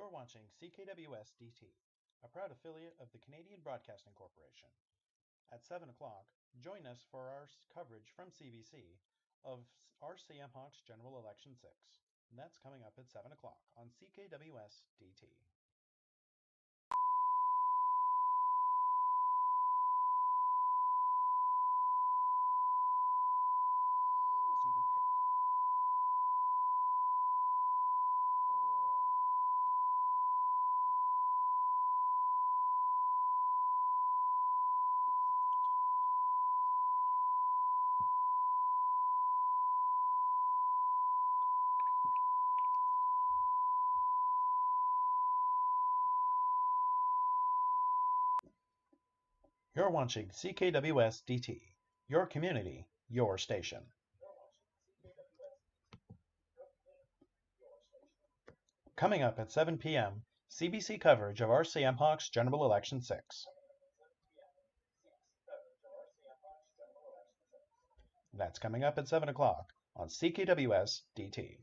You're watching CKWS-DT, a proud affiliate of the Canadian Broadcasting Corporation. At 7 o'clock, join us for our coverage from CBC of our CMHoC General Election 6. And that's coming up at 7 o'clock on CKWS-DT. It wasn't even picked up. Bruh. You're watching CKWS-DT, your community, your station. Coming up at 7 p.m., CBC coverage of our CMHoC General Election 6. That's coming up at 7 o'clock on CKWS-DT.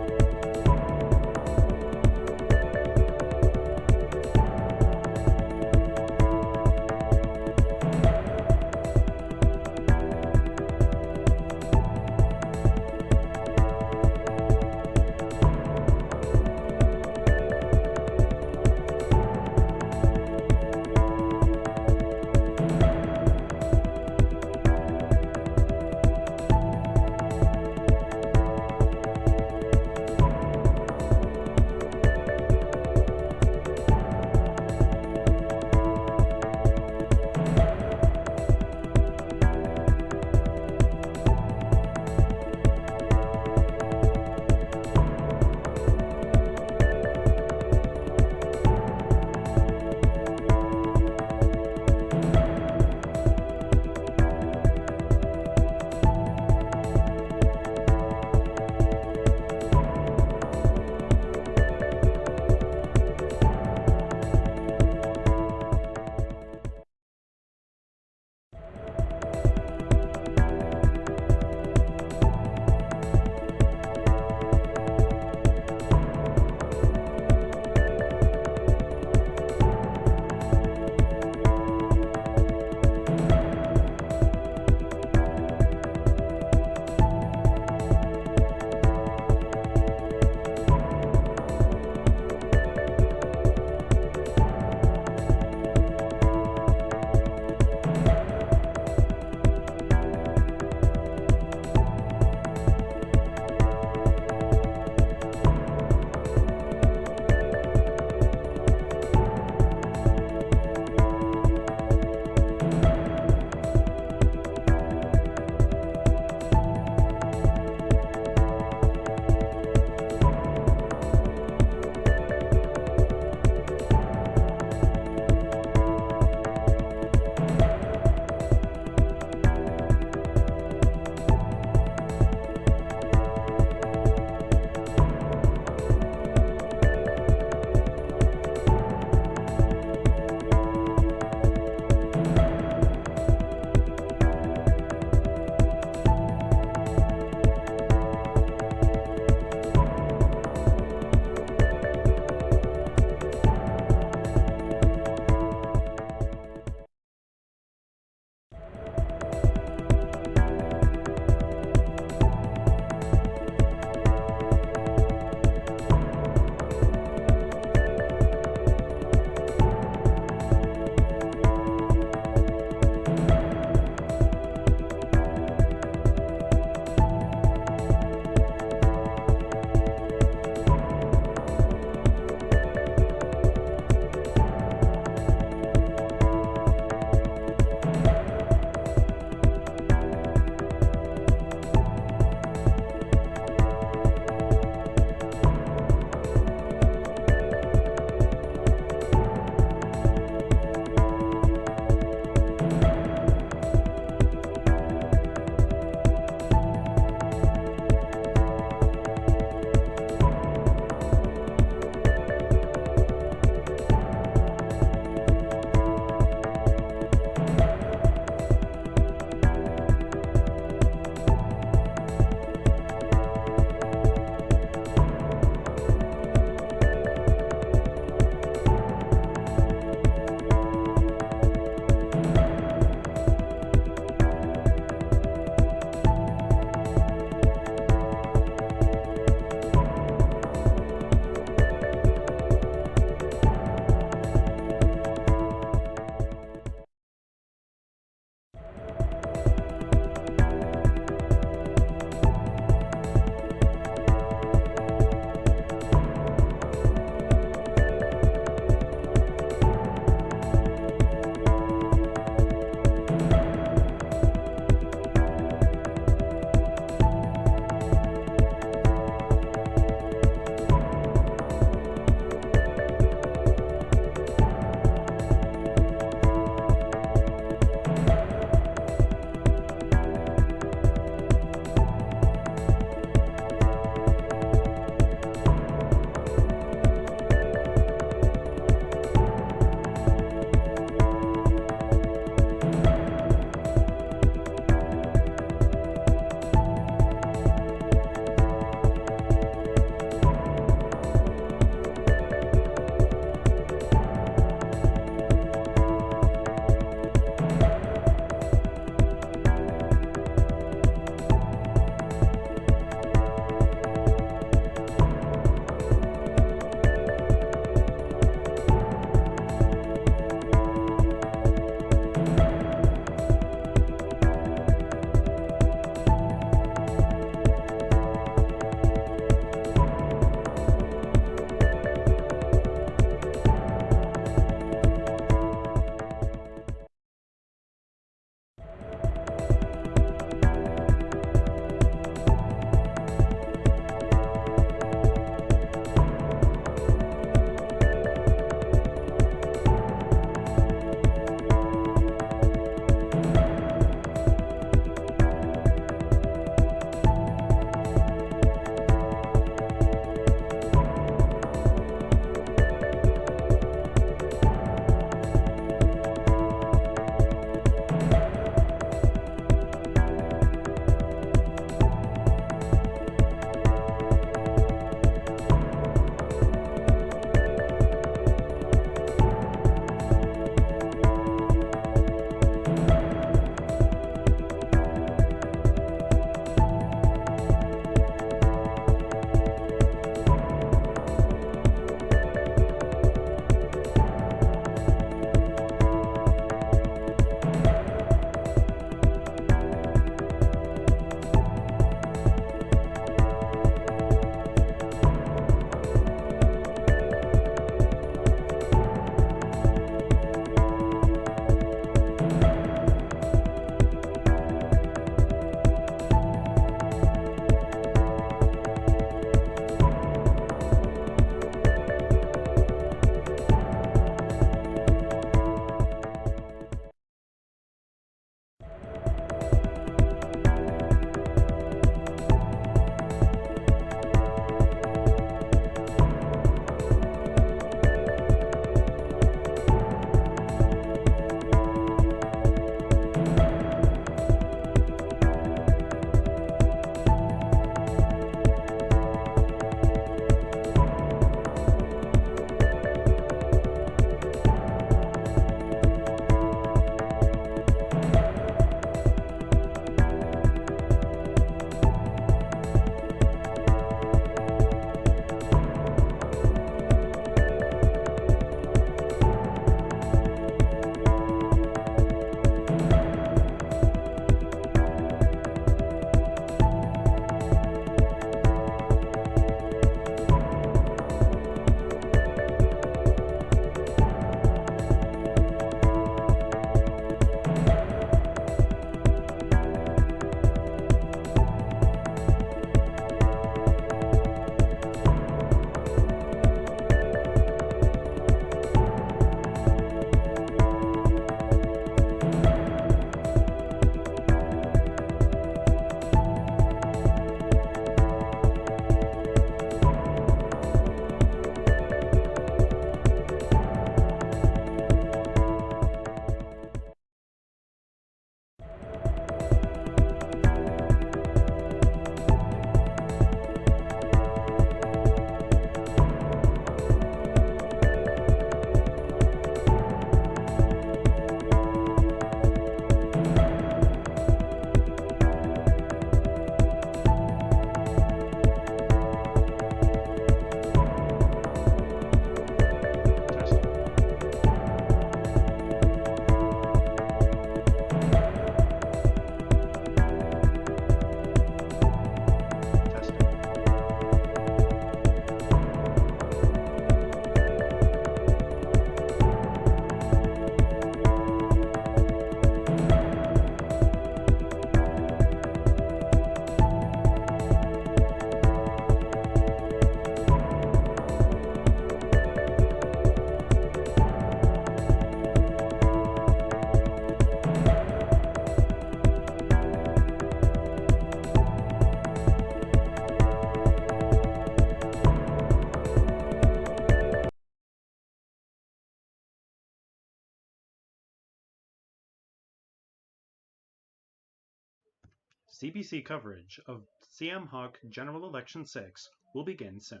CBC coverage of CMHoC General Election 6 will begin soon.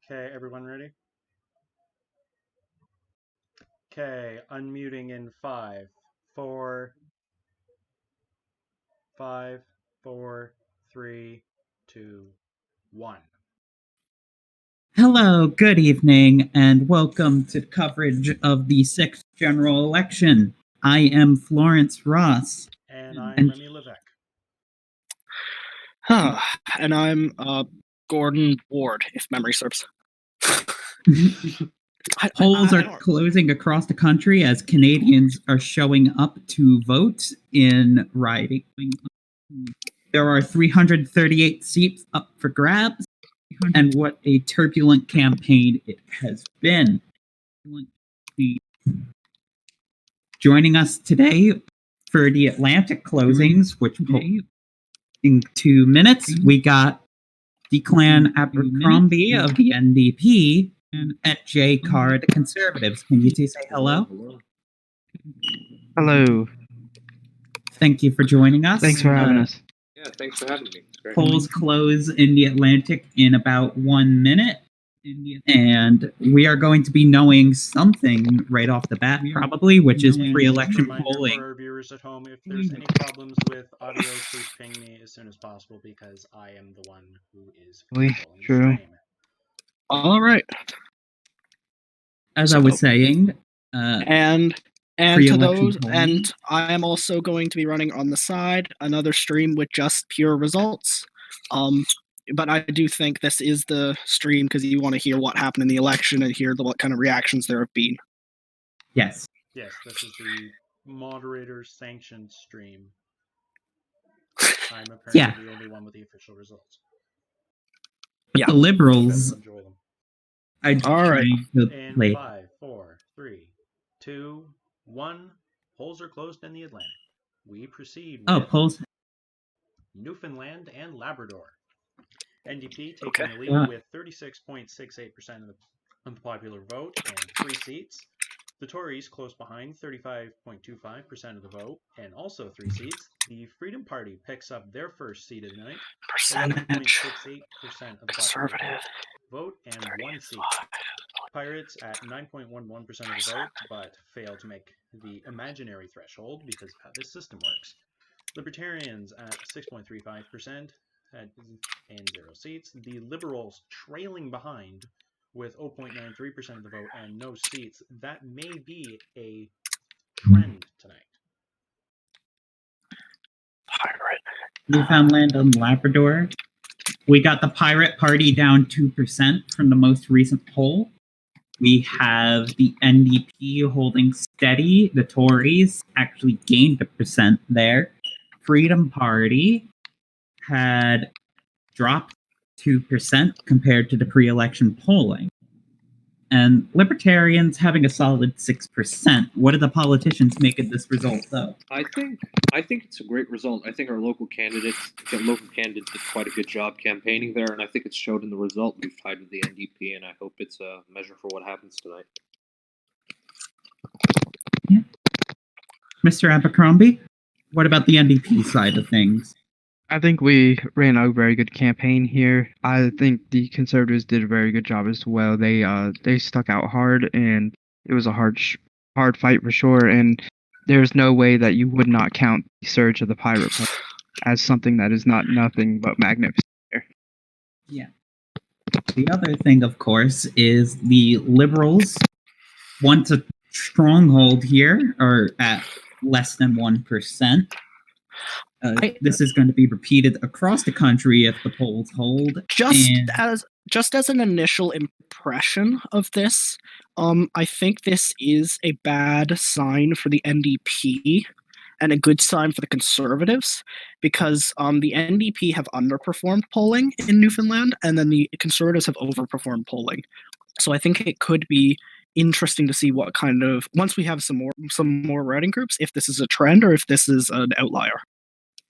Okay, everyone ready? Okay, unmuting in 5, 4, 3, 2, 1. Hello, good evening, and welcome to coverage of the 6th General Election. I am Florence Ross. And I'm Remy Levesque. And I'm Gordon Ward, if memory serves. Polls are closing across the country as Canadians are showing up to vote in riding. There are 338 seats up for grabs, and what a turbulent campaign it has been. Joining us today for the Atlantic closings, which in 2 minutes, we got Declan Abercrombie of the NDP and Jay Carr of the Conservatives. Can you two say hello? Hello. Thank you for joining us. Thanks for having us. Yeah, thanks for having me. It's great. Polls close in the Atlantic in about 1 minute. And we are going to be knowing something right off the bat, probably, which is pre-election polling. For our viewers at home, if there's any problems with audio, please ping me as soon as possible because I am the one who is controlling the stream. All right. As I was saying, and to those, and I am also going to be running on the side another stream with just pure results. But I do think this is the stream because you want to hear what happened in the election and hear what kind of reactions there have been. Yes. Yes, this is the moderator-sanctioned stream. I'm apparently the only one with the official results. But the Liberals... Enjoy them. All right. In 5, 4, 3, 2, 1. Polls are closed in the Atlantic. We proceed with polls. Newfoundland and Labrador. NDP taking the lead with 36.68% of the popular vote and 3 seats. The Tories close behind, 35.25% of the vote and also 3 seats. The Freedom Party picks up their first seat of the night, 11.68% of the popular vote and 1 seat. Pirates at 9.11% of the vote, but fail to make the imaginary threshold because of how this system works. Libertarians at 6.35%, and 0 seats. The Liberals trailing behind with 0.93% of the vote and no seats. That may be a trend tonight. Pirate. Newfoundland and Labrador. We got the Pirate Party down 2% from the most recent poll. We have the NDP holding steady. The Tories actually gained a percent there. Freedom Party had dropped 2% compared to the pre-election polling. And Libertarians having a solid 6%. What do the politicians make of this result, though? I think it's a great result. I think our local candidates did quite a good job campaigning there, and I think it's showed in the result. We've tied with the NDP, and I hope it's a measure for what happens tonight. Yeah. Mr. Abercrombie, what about the NDP side of things? I think we ran a very good campaign here. I think the Conservatives did a very good job as well. They stuck out hard, and it was a hard fight for sure. And there's no way that you would not count the surge of the Pirate Party as something that is not nothing but magnificent. Yeah. The other thing, of course, is the Liberals want a stronghold here, or at less than 1%. This is going to be repeated across the country if the polls hold. Just as an initial impression of this, I think this is a bad sign for the NDP and a good sign for the Conservatives, because the NDP have underperformed polling in Newfoundland, and then the Conservatives have overperformed polling. So I think it could be interesting to see what kind of, once we have some more riding groups, if this is a trend or if this is an outlier.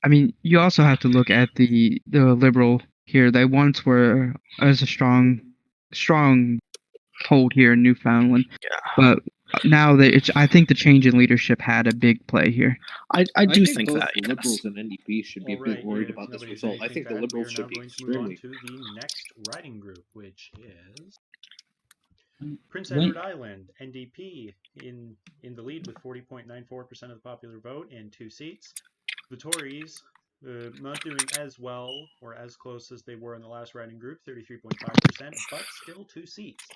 I mean, you also have to look at the Liberal here. They once were as a strong hold here in Newfoundland, but now I think the change in leadership had a big play here. I do think both that the Liberals and NDP should be a bit worried about this result. I think the Liberals should be extremely. To the next riding group, which is Prince Edward Island, NDP in the lead with 40.94% of the popular vote and 2 seats. The Tories not doing as well or as close as they were in the last riding group, 33.5%, but still 2 seats.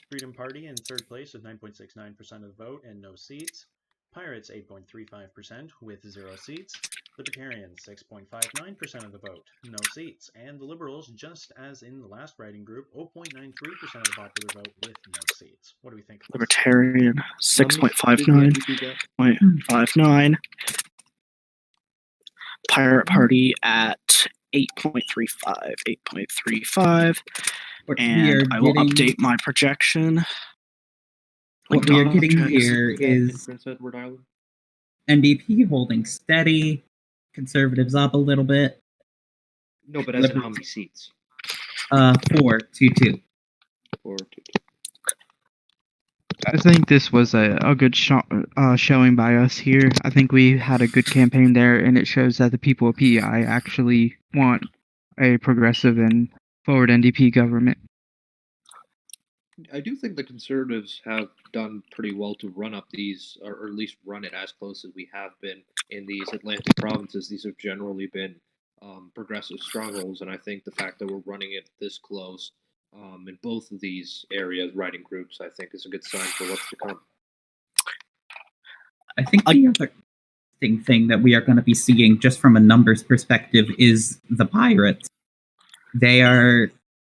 Freedom Party in third place with 9.69% of the vote and no seats. Pirates 8.35% with 0 seats. Libertarians 6.59% of the vote, no seats. And the Liberals, just as in the last riding group, 0.93% of the popular vote with no seats. What do we think? Libertarian 6.59, 0.59. Pirate Party at 8.35. And I will update my projection. What we are getting here is Prince Edward Island. NDP holding steady, Conservatives up a little bit. No, but as in how many seats? 4-2-2. 4-2-2. I think this was a good showing by us here. I think we had a good campaign there, and it shows that the people of PEI actually want a progressive and forward NDP government. I do think the Conservatives have done pretty well to run up these, or at least run it as close as we have been in these Atlantic provinces. These have generally been progressive strongholds, and I think the fact that we're running it this close in both of these areas, riding groups, I think is a good sign for what's to come. I think the other thing that we are going to be seeing, just from a numbers perspective, is the Pirates. They are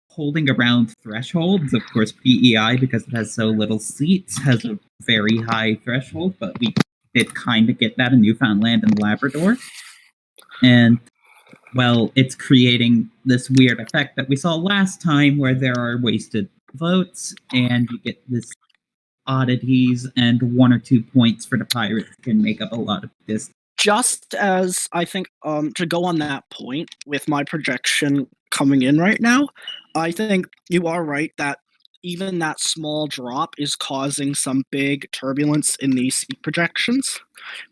holding around thresholds. Of course, PEI, because it has so little seats, has a very high threshold, but we did kind of get that in Newfoundland and Labrador. And, well, it's creating this weird effect that we saw last time where there are wasted votes, and you get this oddities, and 1 or 2 points for the Pirates can make up a lot of this. Just as I think, to go on that point with my projection coming in right now, I think you are right that even that small drop is causing some big turbulence in these seat projections.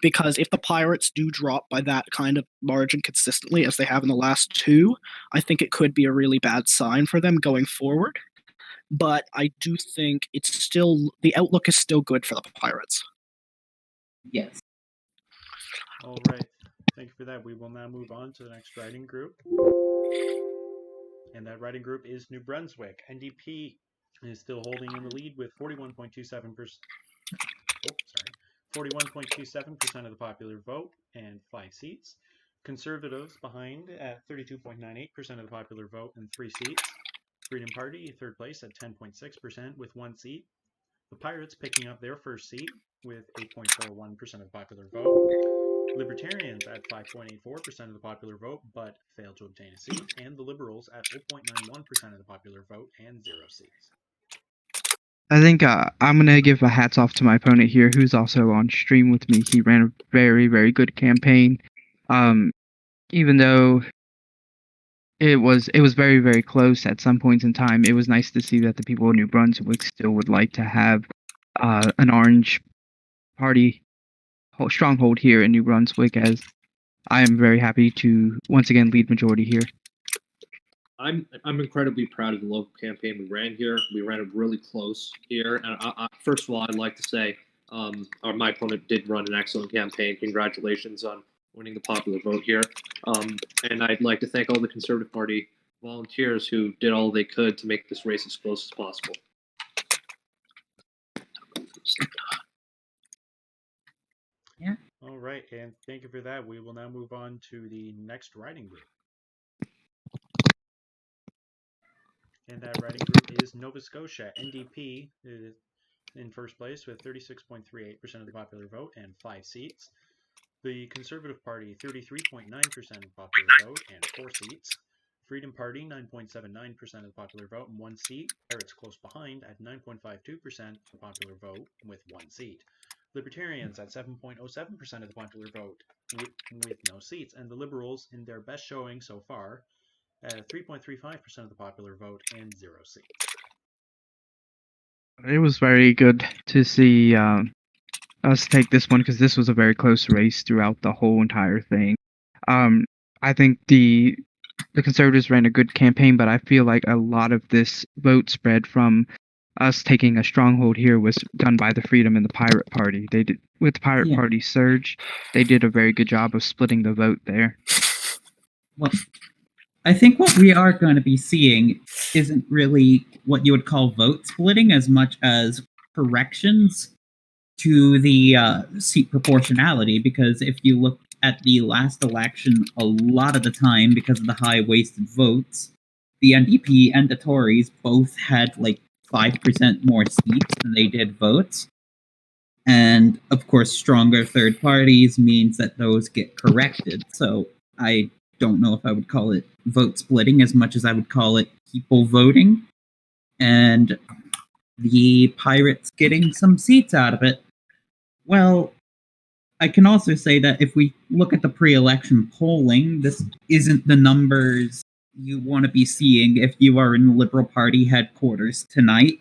Because if the Pirates do drop by that kind of margin consistently, as they have in the last 2, I think it could be a really bad sign for them going forward. But I do think it's still, the outlook is still good for the Pirates. Yes. All right. Thank you for that. We will now move on to the next riding group. And that riding group is New Brunswick. NDP is still holding in the lead with 41.27%. 41.27% of the popular vote and 5 seats. Conservatives behind at 32.98% of the popular vote and 3 seats. Freedom Party, third place at 10.6% with 1 seat. The Pirates picking up their first seat with 8.41% of the popular vote. Libertarians at 5.84% of the popular vote but failed to obtain a seat. And the Liberals at 0.91% of the popular vote and 0 seats. I think I'm going to give a hats off to my opponent here, who's also on stream with me. He ran a very, very good campaign. Even though it was very, very close at some points in time, it was nice to see that the people of New Brunswick still would like to have an orange party stronghold here in New Brunswick, as I am very happy to once again lead majority here. I'm incredibly proud of the local campaign we ran here. We ran it really close here. And first of all, I'd like to say my opponent did run an excellent campaign. Congratulations on winning the popular vote here. And I'd like to thank all the Conservative Party volunteers who did all they could to make this race as close as possible. Yeah. All right, and thank you for that. We will now move on to the next riding group. And that riding group is Nova Scotia. NDP is in first place with 36.38% of the popular vote and 5 seats. The Conservative Party, 33.9% of the popular vote and 4 seats. Freedom Party, 9.79% of the popular vote and 1 seat. Pirates close behind at 9.52% of the popular vote with 1 seat. Libertarians at 7.07% of the popular vote with no seats. And the Liberals, in their best showing so far, 3.35% of the popular vote and 0 seats. It was very good to see us take this one, because this was a very close race throughout the whole entire thing. I think the Conservatives ran a good campaign, but I feel like a lot of this vote spread from us taking a stronghold here was done by the Freedom and the Pirate Party. They did, with the Pirate Party surge, they did a very good job of splitting the vote there. Well, I think what we are going to be seeing isn't really what you would call vote splitting as much as corrections to the seat proportionality, because if you look at the last election, a lot of the time, because of the high wasted votes, the NDP and the Tories both had like 5% more seats than they did votes. And of course, stronger third parties means that those get corrected. So I don't know if I would call it vote splitting as much as I would call it people voting. And the Pirates getting some seats out of it. Well, I can also say that if we look at the pre-election polling, this isn't the numbers you want to be seeing if you are in the Liberal Party headquarters tonight.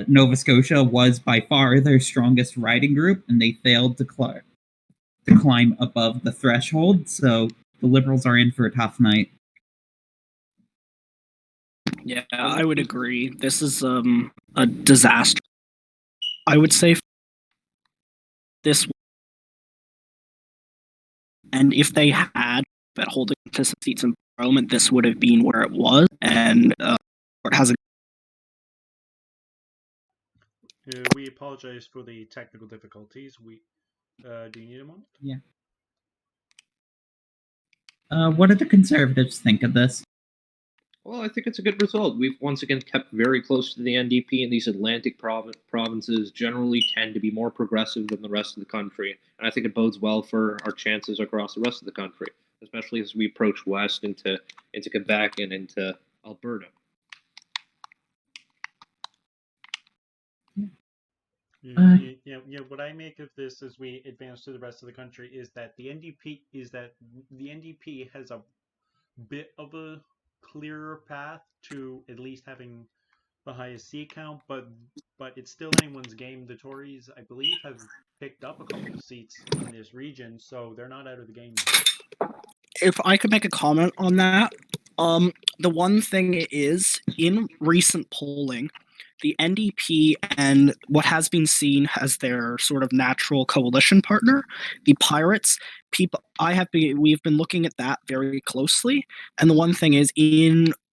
Nova Scotia was by far their strongest riding group, and they failed to climb above the threshold, so the Liberals are in for a tough night. Yeah, I would agree. This is a disaster. I would say this, and if they had been holding to some seats in Parliament, this would have been where it was, and it hasn't. We apologize for the technical difficulties. Do you need a moment? Yeah. What do the Conservatives think of this? Well, I think it's a good result. We've once again kept very close to the NDP, and these Atlantic provinces generally tend to be more progressive than the rest of the country. And I think it bodes well for our chances across the rest of the country, especially as we approach west into Quebec and into Alberta. What I make of this as we advance to the rest of the country is that the NDP has a bit of a clearer path to at least having the highest seat count, but it's still anyone's game. The Tories, I believe, have picked up a couple of seats in this region, so they're not out of the game yet. If I could make a comment on that, the one thing is, in recent polling, the NDP and what has been seen as their sort of natural coalition partner, the Pirates. We've been looking at that very closely, and the one thing is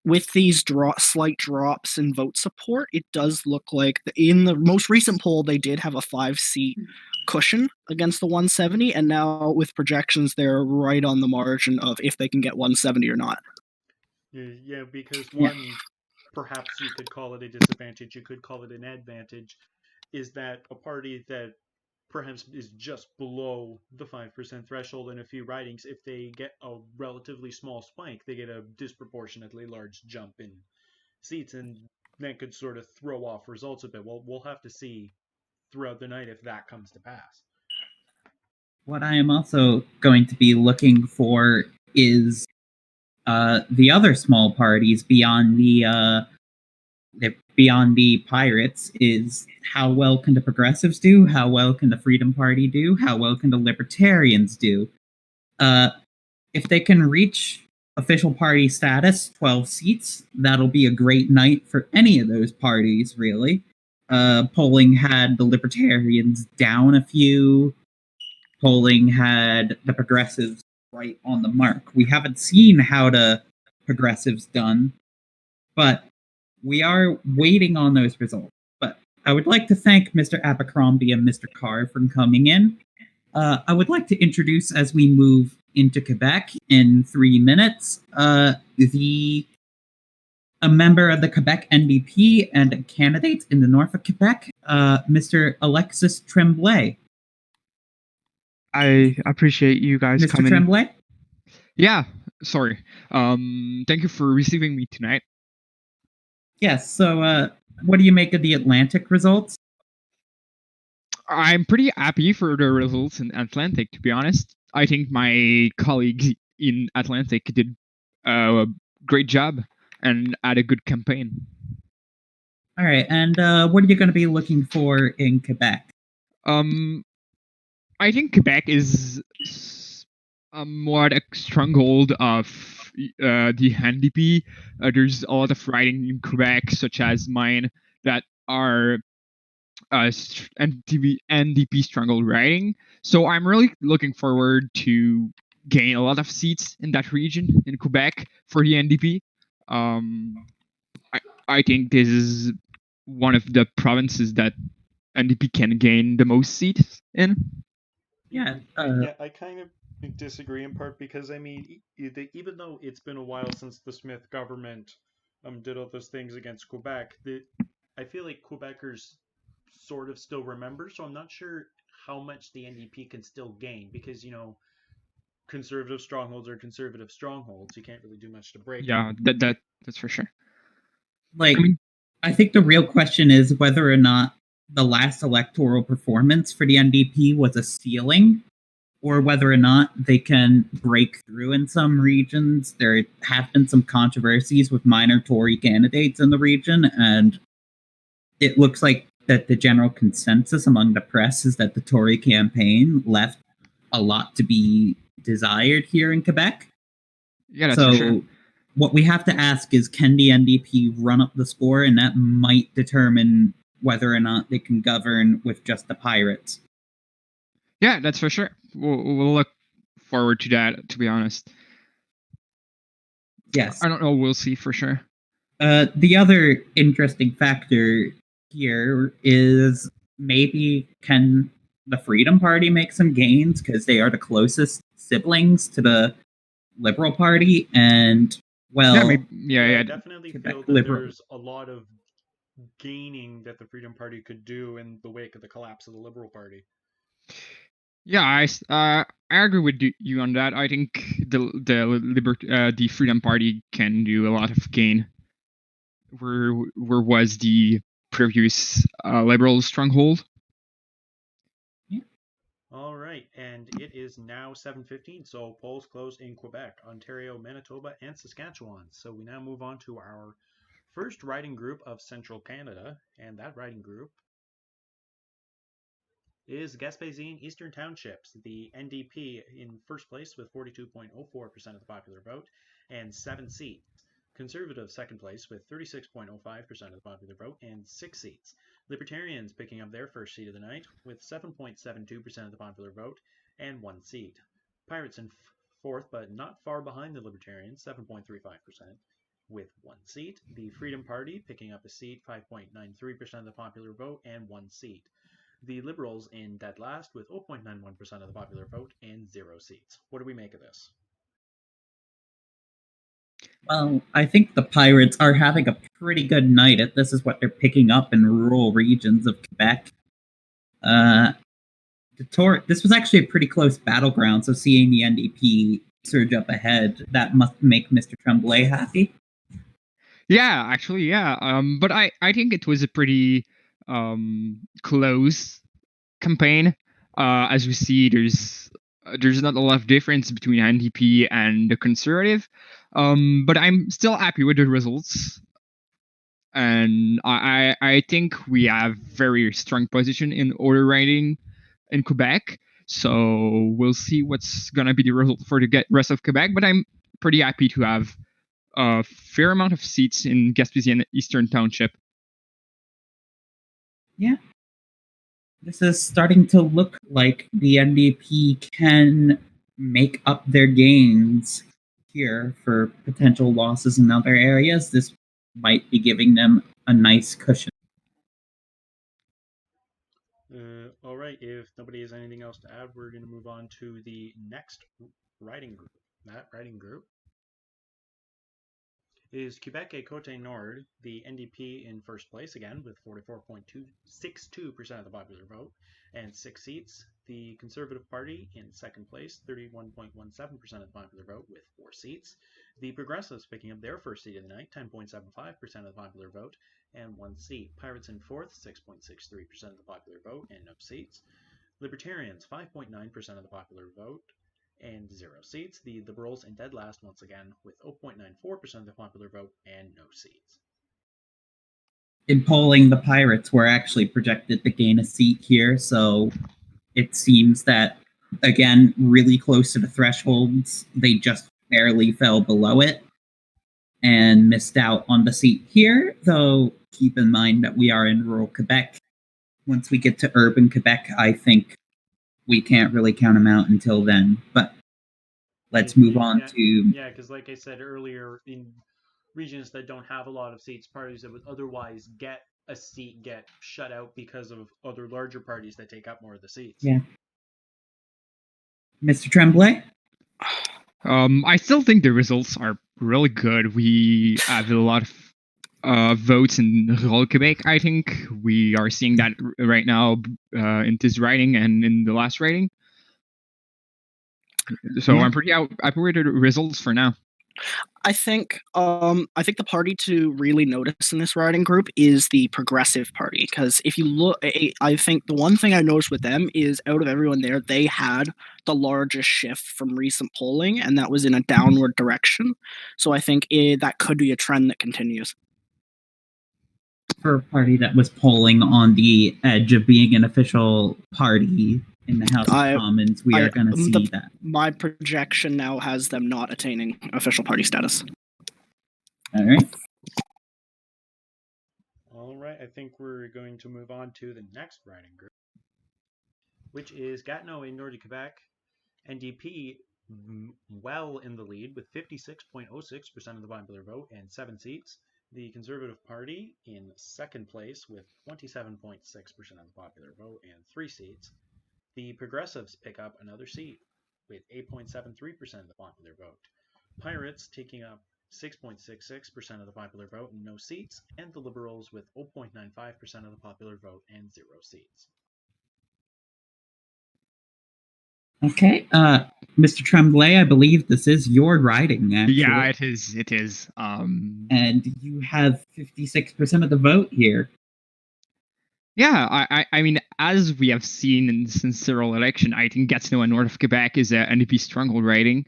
with these slight drops in vote support, it does look like in the most recent poll they did have a 5-seat cushion against the 170, and now with projections they're right on the margin of if they can get 170 or not. Yeah, because one, perhaps you could call it a disadvantage, you could call it an advantage, is that a party that perhaps is just below the 5% threshold in a few ridings, if they get a relatively small spike, they get a disproportionately large jump in seats, and that could sort of throw off results a bit. Well, we'll have to see throughout the night if that comes to pass. What I am also going to be looking for is the other small parties beyond the Pirates. Is how well can the Progressives do? How well can the Freedom Party do? How well can the Libertarians do? If they can reach official party status, 12 seats, that'll be a great night for any of those parties, really. Polling had the Libertarians down a few. Polling had the Progressives right on the mark. We haven't seen how the Progressives done, but we are waiting on those results. But I would like to thank Mr. Abercrombie and Mr. Carr for coming in. I would like to introduce, as we move into Quebec in 3 minutes, a member of the Quebec NDP and a candidate in the north of Quebec, Mr. Alexis Tremblay. I appreciate you guys Mr. coming. Tremblay? Yeah, sorry. Thank you for receiving me tonight. Yes, so what do you make of the Atlantic results? I'm pretty happy for the results in Atlantic, to be honest. I think my colleagues in Atlantic did a great job and had a good campaign. All right, and what are you going to be looking for in Quebec? I think Quebec is more a stronghold of the NDP. There's a lot of riding in Quebec, such as mine, that are NDP stronghold riding. So I'm really looking forward to gain a lot of seats in that region in Quebec for the NDP. I think this is one of the provinces that NDP can gain the most seats in. Yeah, I kind of disagree in part because, I mean, even though it's been a while since the Smith government did all those things against Quebec, I feel like Quebecers sort of still remember, so I'm not sure how much the NDP can still gain because, conservative strongholds are conservative strongholds. You can't really do much to break them. Yeah, that's for sure. I think the real question is whether or not the last electoral performance for the NDP was a ceiling, or whether or not they can break through in some regions. There have been some controversies with minor Tory candidates in the region, and it looks like that the general consensus among the press is that the Tory campaign left a lot to be desired here in Quebec. Yeah, that's for sure. What we have to ask is, can the NDP run up the score? And that might determine whether or not they can govern with just the Pirates. Yeah, that's for sure. We'll look forward to that, to be honest. Yes. I don't know. We'll see for sure. The other interesting factor here is maybe can the Freedom Party make some gains because they are the closest siblings to the Liberal Party, and I definitely feel that there's a lot of gaining that the Freedom Party could do in the wake of the collapse of the Liberal Party. Yeah, I agree with you on that. I think the Freedom Party can do a lot of gain. Where was the previous Liberal stronghold? All right, and it is now 7:15, so polls close in Quebec, Ontario, Manitoba, and Saskatchewan. So we now move on to our first riding group of Central Canada, and that riding group is Gaspésienne Eastern Townships, the NDP in first place with 42.04% of the popular vote and 7 seats. Conservative second place with 36.05% of the popular vote and 6 seats. Libertarians picking up their first seat of the night with 7.72% of the popular vote and 1 seat. Pirates in fourth, but not far behind the Libertarians, 7.35%. With 1 seat. The Freedom Party picking up a seat, 5.93% of the popular vote and 1 seat. The Liberals in dead last with 0.91% of the popular vote and 0 seats. What do we make of this? Well, I think the Pirates are having a pretty good night if this is what they're picking up in rural regions of Quebec. This was actually a pretty close battleground, so seeing the NDP surge up ahead, that must make Mr. Tremblay happy. Yeah, actually, yeah. But I think it was a pretty close campaign. As we see, there's not a lot of difference between NDP and the Conservative. But I'm still happy with the results. And I think we have very strong position in order riding in Quebec. So we'll see what's gonna be the result for the rest of Quebec. But I'm pretty happy to have a fair amount of seats in Gaspésie and Eastern Township. Yeah. This is starting to look like the NDP can make up their gains here for potential losses in other areas. This might be giving them a nice cushion. All right, if nobody has anything else to add, we're going to move on to the next riding group. That riding group is Quebec et Côte Nord, the NDP in first place again with 44.62% of the popular vote and 6 seats. The Conservative Party in second place, 31.17% of the popular vote with 4 seats. The Progressives picking up their first seat of the night, 10.75% of the popular vote and 1 seat. Pirates in fourth, 6.63% of the popular vote and no seats. Libertarians, 5.9% of the popular vote and 0 seats. The Liberals in dead last once again with 0.94% of the popular vote and no seats. In polling, the Pirates were actually projected to gain a seat here, so it seems that, again, really close to the thresholds, they just barely fell below it and missed out on the seat here, though keep in mind that we are in rural Quebec. Once we get to urban Quebec, I think we can't really count them out until then. But let's move on to... Yeah, because like I said earlier, in regions that don't have a lot of seats, parties that would otherwise get a seat get shut out because of other larger parties that take up more of the seats. Yeah. Mr. Tremblay? I still think the results are really good. We have a lot of votes in rural Quebec. I think we are seeing that right now in this riding and in the last riding. So yeah. I'm pretty happy with the results for now. I think the party to really notice in this riding group is the Progressive Party, because if you look, I think the one thing I noticed with them is out of everyone there, they had the largest shift from recent polling, and that was in a downward direction. So I think that could be a trend that continues. For a party that was polling on the edge of being an official party in the House of Commons, we are going to see that. My projection now has them not attaining official party status. All right. All right, I think we're going to move on to the next riding group, which is Gatineau et Nord du Québec, NDP well in the lead with 56.06% of the popular vote and 7 seats. The Conservative Party in second place with 27.6% of the popular vote and 3 seats. The Progressives pick up another seat with 8.73% of the popular vote. Pirates taking up 6.66% of the popular vote and no seats, and the Liberals with 0.95% of the popular vote and 0 seats. Okay, Mr. Tremblay, I believe this is your riding, actually. Yeah, it is. And you have 56% of the vote here. Yeah, I mean, as we have seen since several election, I think Gatineau and North of Quebec is an NDP stronghold riding,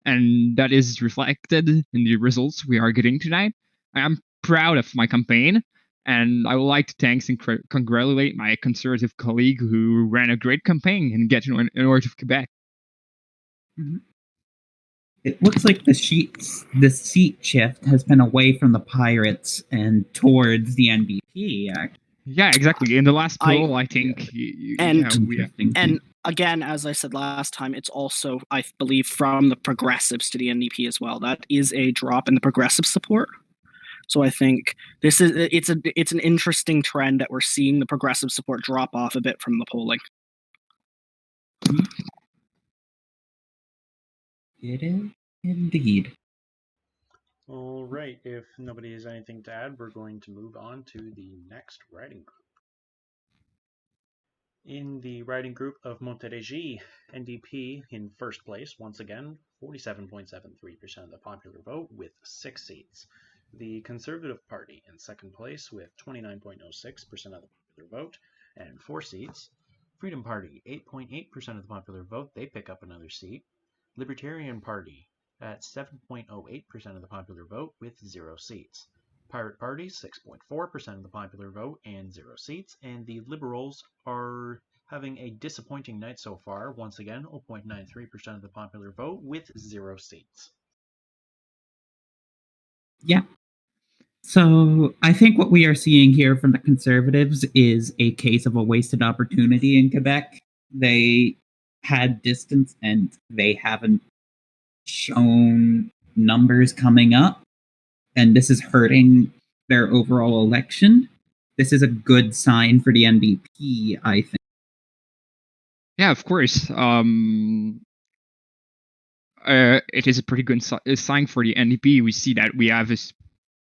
and that is reflected in the results we are getting tonight. I am proud of my campaign, and I would like to thank and congratulate my Conservative colleague who ran a great campaign in Gatineau and North of Quebec. Mm-hmm. it looks like the seat shift has been away from the Pirates and towards the NDP. Yeah, exactly. In the last I- poll, I think And again, as I said last time, it's also, I believe, from the progressives to the NDP as well. That is a drop in the progressive support. So I think it's an interesting trend that we're seeing the progressive support drop off a bit from the polling. It is indeed. All right, if nobody has anything to add, we're going to move on to the next writing group. In the writing group of Montérégie, NDP in first place, once again, 47.73% of the popular vote with 6 seats. The Conservative Party in second place with 29.06% of the popular vote and 4 seats. Freedom Party, 8.8% of the popular vote, they pick up another seat. Libertarian Party at 7.08% of the popular vote with 0 seats. Pirate Party, 6.4% of the popular vote and 0 seats, and the Liberals are having a disappointing night so far, once again, 0.93% of the popular vote with 0 seats. Yeah. So I think what we are seeing here from the Conservatives is a case of a wasted opportunity in Quebec. They had distance and they haven't shown numbers coming up, and this is hurting their overall election. This is a good sign for the NDP, I think. Yeah, of course. It is a pretty good sign for the NDP. We see that we have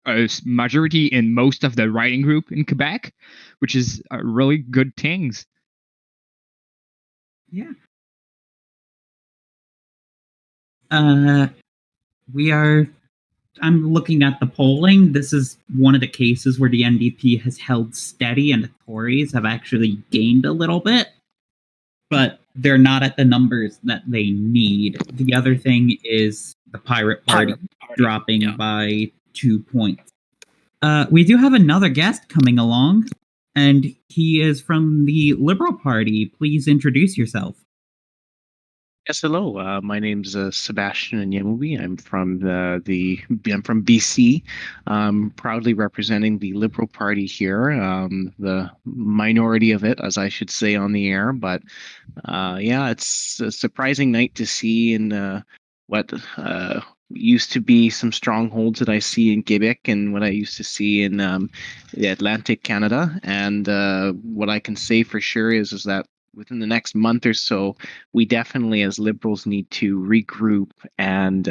a majority in most of the writing group in Quebec, which is really good things. Yeah. I'm looking at the polling. This is one of the cases where the NDP has held steady and the Tories have actually gained a little bit, but they're not at the numbers that they need. The other thing is the Pirate Party dropping by 2 points. We do have another guest coming along, and he is from the Liberal Party. Please introduce yourself. Yes, hello. My name's Sebastian Nyemubi. I'm from I'm from BC, proudly representing the Liberal Party here, the minority of it, as I should say on the air. But yeah, it's a surprising night to see in what used to be some strongholds that I see in Quebec and what I used to see in the Atlantic Canada. And what I can say for sure is that within the next month or so, we definitely as Liberals need to regroup and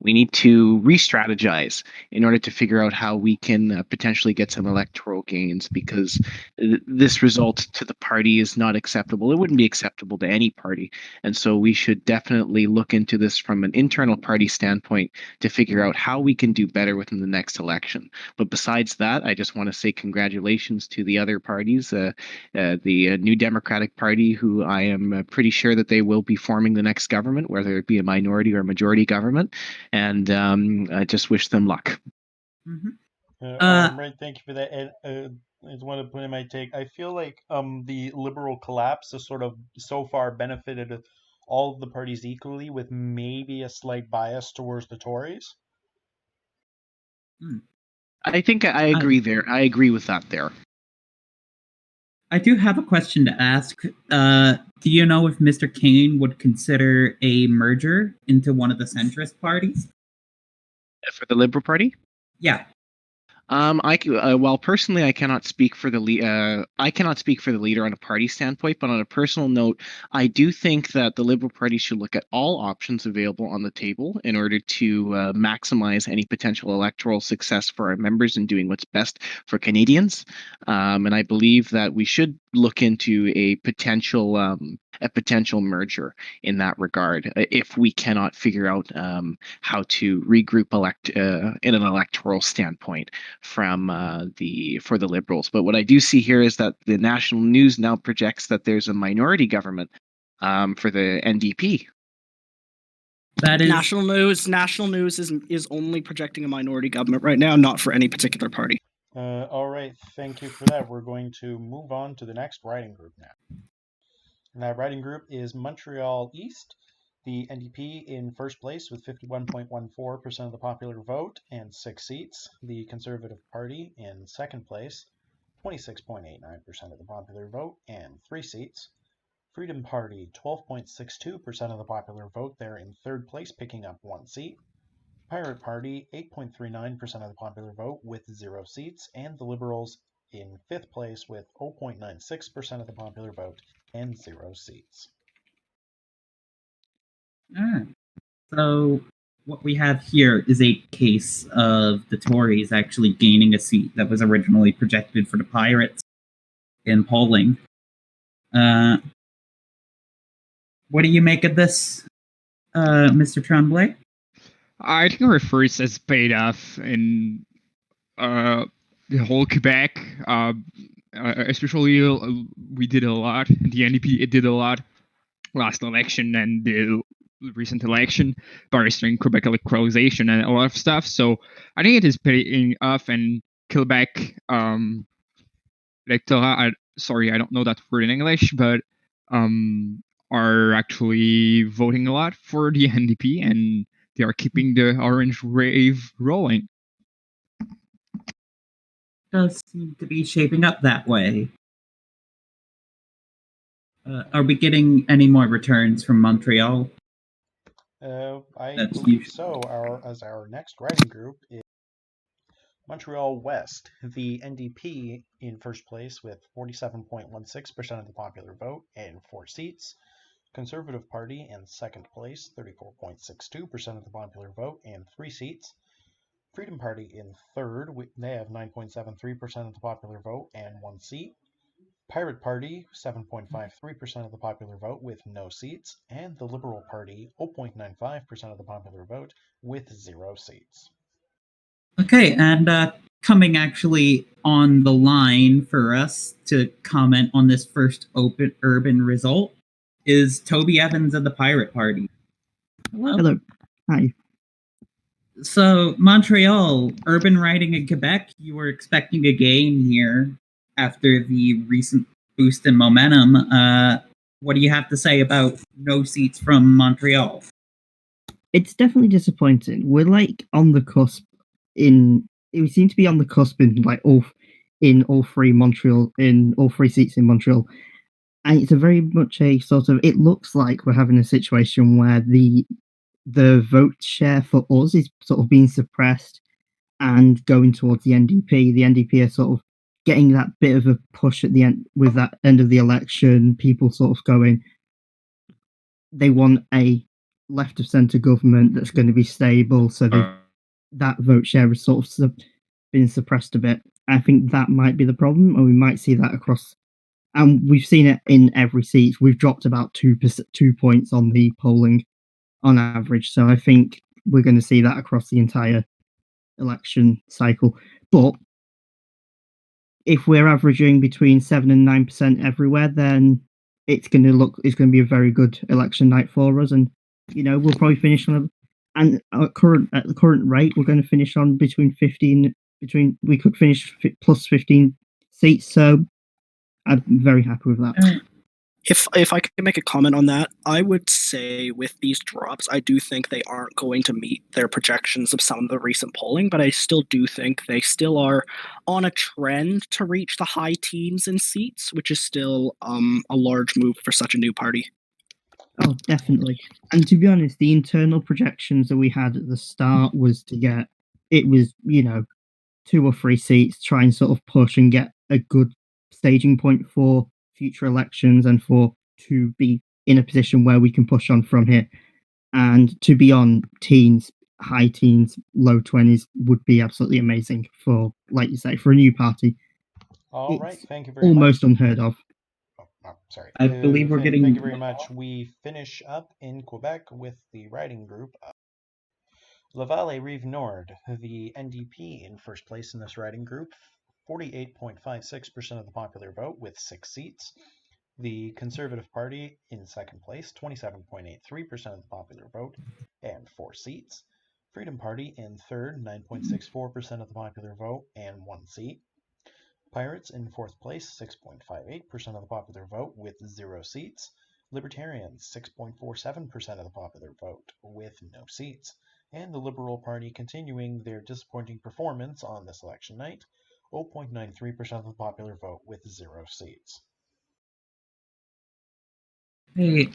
we need to re-strategize in order to figure out how we can potentially get some electoral gains, because this result to the party is not acceptable. It wouldn't be acceptable to any party. And so we should definitely look into this from an internal party standpoint to figure out how we can do better within the next election. But besides that, I just want to say congratulations to the other parties, the New Democratic Party, who I am pretty sure that they will be forming the next government, whether it be a minority or a majority government. And I just wish them luck. Mm-hmm. Right, thank you for that. And I just want to put in my take. I feel like the liberal collapse has sort of so far benefited all of the parties equally, with maybe a slight bias towards the Tories. I think I agree there. I agree with that there. I do have a question to ask. Do you know if Mr. Kane would consider a merger into one of the centrist parties? For the Liberal Party? Yeah. Well, personally, I cannot speak for the leader on a party standpoint, but on a personal note, I do think that the Liberal Party should look at all options available on the table in order to maximize any potential electoral success for our members in doing what's best for Canadians. And I believe that we should look into a potential merger in that regard if we cannot figure out how to regroup in an electoral standpoint for the Liberals. But what I do see here is that the national news now projects that there's a minority government for the NDP. That is national news. National news is only projecting a minority government right now, not for any particular party. All right, thank you for that. We're going to move on to the next writing group now. And that writing group is Montreal East. The NDP in first place with 51.14% of the popular vote and 6 seats. The Conservative Party in second place, 26.89% of the popular vote and 3 seats. Freedom Party, 12.62% of the popular vote, they're in third place, picking up 1 seat. Pirate Party, 8.39% of the popular vote with 0 seats. And the Liberals in fifth place with 0.96% of the popular vote and 0 seats. So what we have here is a case of the Tories actually gaining a seat that was originally projected for the Pirates in polling. What do you make of this, Mr. Tremblay? I think our first has paid off in the whole Quebec. Especially, we did a lot. The NDP did a lot last election and the recent election by restoring Quebec electoralization and a lot of stuff. So I think it is paying off, and Quebec electoral. Sorry, I don't know that word in English, but are actually voting a lot for the NDP, and they are keeping the orange wave rolling. Does seem to be shaping up that way. Are we getting any more returns from Montreal? I believe so. Our next writing group is Montreal West. The NDP in first place with 47.16% of the popular vote and 4 seats. Conservative Party in second place, 34.62% of the popular vote and 3 seats. Freedom Party in third, they have 9.73% of the popular vote and 1 seat. Pirate Party, 7.53% of the popular vote with no seats. And the Liberal Party, 0.95% of the popular vote with 0 seats. Okay, and coming actually on the line for us to comment on this first open urban result is Toby Evans of the Pirate Party. Hello. Hello. Hi. So, Montreal, urban writing in Quebec, you were expecting a gain here after the recent boost in momentum. What do you have to say about no seats from Montreal? It's definitely disappointing. We're like on the cusp we seem to be on the cusp in like all three seats in Montreal. And it's a very much a sort of, it looks like we're having a situation where the vote share for us is sort of being suppressed and going towards the NDP. The NDP are sort of getting that bit of a push at the end with that end of the election. People sort of going, they want a left of centre government that's going to be stable. So that vote share has sort of been suppressed a bit. I think that might be the problem, and we might see that across. And we've seen it in every seat. We've dropped about 2 points on the polling on average. So I think we're going to see that across the entire election cycle. But if we're averaging between 7 and 9% everywhere, then it's going to be a very good election night for us. And we'll probably finish on at the current rate, we're going to finish on we could finish plus 15 seats. So I'm very happy with that. If I can make a comment on that, I would say with these drops, I do think they aren't going to meet their projections of some of the recent polling, but I still do think they still are on a trend to reach the high teens in seats, which is still a large move for such a new party. Oh, definitely. And to be honest, the internal projections that we had at the start was 2 or 3 seats, try and sort of push and get a good staging point for future elections and to be in a position where we can push on from here. And to be on high teens, low 20s would be absolutely amazing for, like you say, for a new party. All right, thank you very much. Almost unheard of. Sorry. I believe we're getting... Thank you very much. We finish up in Quebec with the writing group of Laval-Rive-Nord, the NDP in first place in this writing group, 48.56% of the popular vote with 6 seats. The Conservative Party in second place, 27.83% of the popular vote and 4 seats. Freedom Party in third, 9.64% of the popular vote and 1 seat. Pirates in fourth place, 6.58% of the popular vote with 0 seats. Libertarians, 6.47% of the popular vote, with no seats. And the Liberal Party continuing their disappointing performance on this election night, 0.93% of the popular vote, with 0 seats. Hey,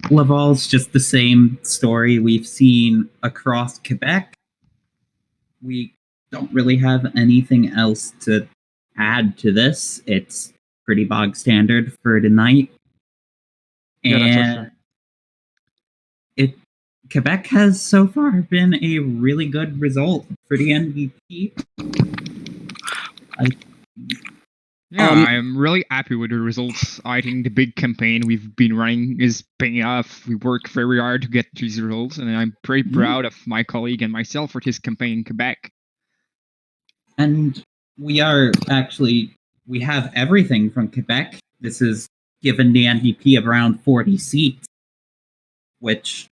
Laval's just the same story we've seen across Quebec. We don't really have anything else to add to this. It's pretty bog standard for tonight. Yeah, that's for And sure. Quebec has so far been a really good result for the NDP. Yeah, I'm really happy with the results. I think the big campaign we've been running is paying off. We work very hard to get these results, and I'm pretty proud of my colleague and myself for this campaign in Quebec. And we have everything from Quebec. This has given the NDP around 40 seats, which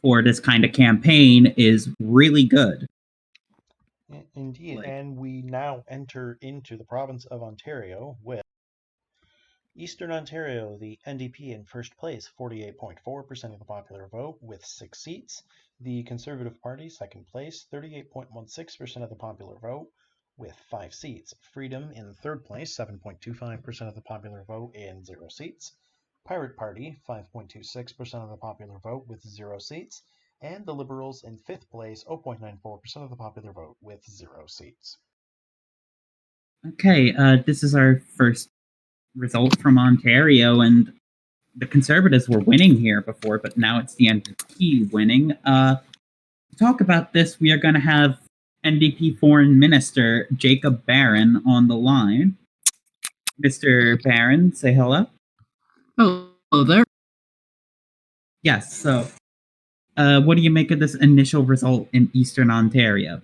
for this kind of campaign is really good. Indeed, and we now enter into the province of Ontario with Eastern Ontario, the NDP in first place, 48.4% of the popular vote with 6 seats. The Conservative Party, second place, 38.16% of the popular vote with 5 seats. Freedom in third place, 7.25% of the popular vote and 0 seats. Pirate Party, 5.26% of the popular vote with 0 seats. And the Liberals in fifth place, 0.94% of the popular vote with 0 seats. Okay, this is our first result from Ontario, and the Conservatives were winning here before, but now it's the NDP winning. To talk about this, we are going to have NDP Foreign Minister Jacob Barron on the line. Mr. Barron, say hello. Hello there. Yes, so what do you make of this initial result in Eastern Ontario?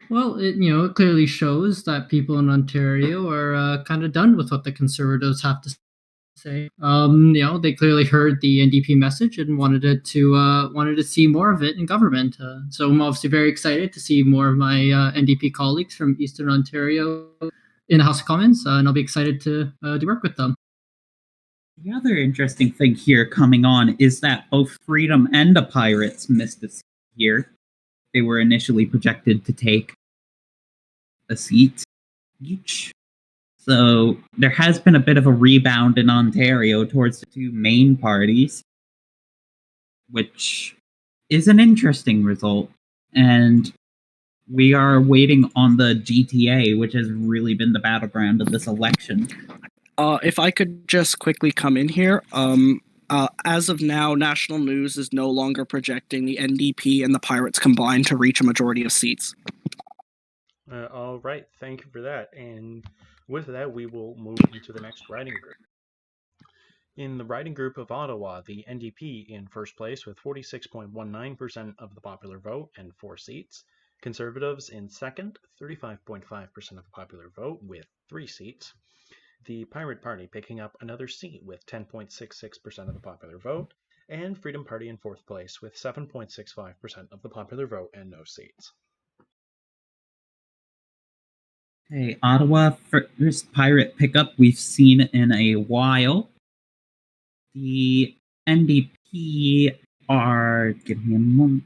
Well, it clearly shows that people in Ontario are kind of done with what the Conservatives have to say. They clearly heard the NDP message and wanted to see more of it in government. So I'm obviously very excited to see more of my NDP colleagues from Eastern Ontario in the House of Commons, and I'll be excited to work with them. The other interesting thing here coming on is that both Freedom and the Pirates missed a seat here. They were initially projected to take a seat each. So there has been a bit of a rebound in Ontario towards the two main parties, which is an interesting result. And we are waiting on the GTA, which has really been the battleground of this election. If I could just quickly come in here, as of now, National News is no longer projecting the NDP and the Pirates combined to reach a majority of seats. All right, thank you for that. And with that, we will move into the next riding group. In the riding group of Ottawa, the NDP in first place with 46.19% of the popular vote and 4 seats. Conservatives in second, 35.5% of the popular vote with 3 seats. The Pirate Party picking up another seat with 10.66% of the popular vote, and Freedom Party in fourth place with 7.65% of the popular vote and no seats. Hey, Ottawa, first pirate pickup we've seen in a while. The NDP are, give me a moment.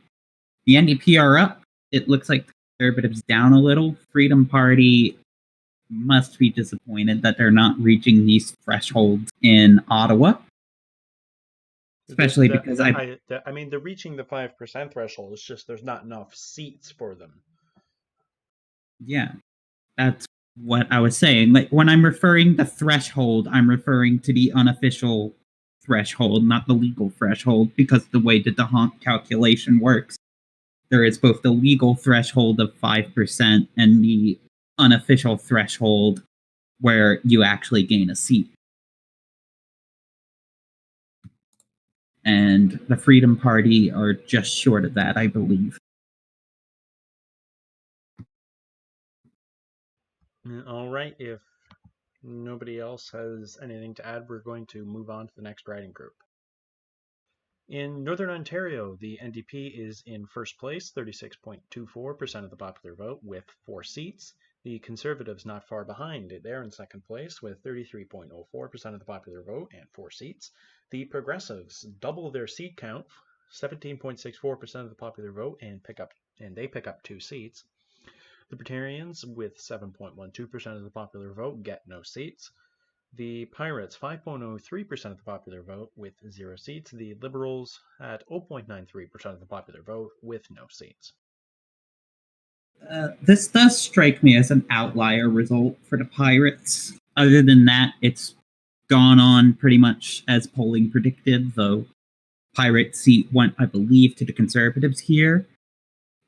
The NDP are up. It looks like the Conservatives down a little. Freedom Party must be disappointed that they're not reaching these thresholds in Ottawa. Especially because I mean, they're reaching the 5% threshold. It's just there's not enough seats for them. Yeah, that's what I was saying. Like, when I'm referring to threshold, I'm referring to the unofficial threshold, not the legal threshold, because the way that the HONC calculation works, there is both the legal threshold of 5% and the unofficial threshold where you actually gain a seat. And the Freedom Party are just short of that, I believe. All right, if nobody else has anything to add, we're going to move on to the next riding group. In Northern Ontario, the NDP is in first place, 36.24% of the popular vote with 4 seats. The Conservatives not far behind. They're in second place with 33.04% of the popular vote and 4 seats. The Progressives double their seat count, 17.64% of the popular vote, and they pick up 2 seats. Libertarians with 7.12% of the popular vote get no seats. The Pirates 5.03% of the popular vote with 0 seats. The Liberals at 0.93% of the popular vote with no seats. This does strike me as an outlier result for the Pirates. Other than that, it's gone on pretty much as polling predicted, though Pirate seat went, I believe, to the Conservatives here.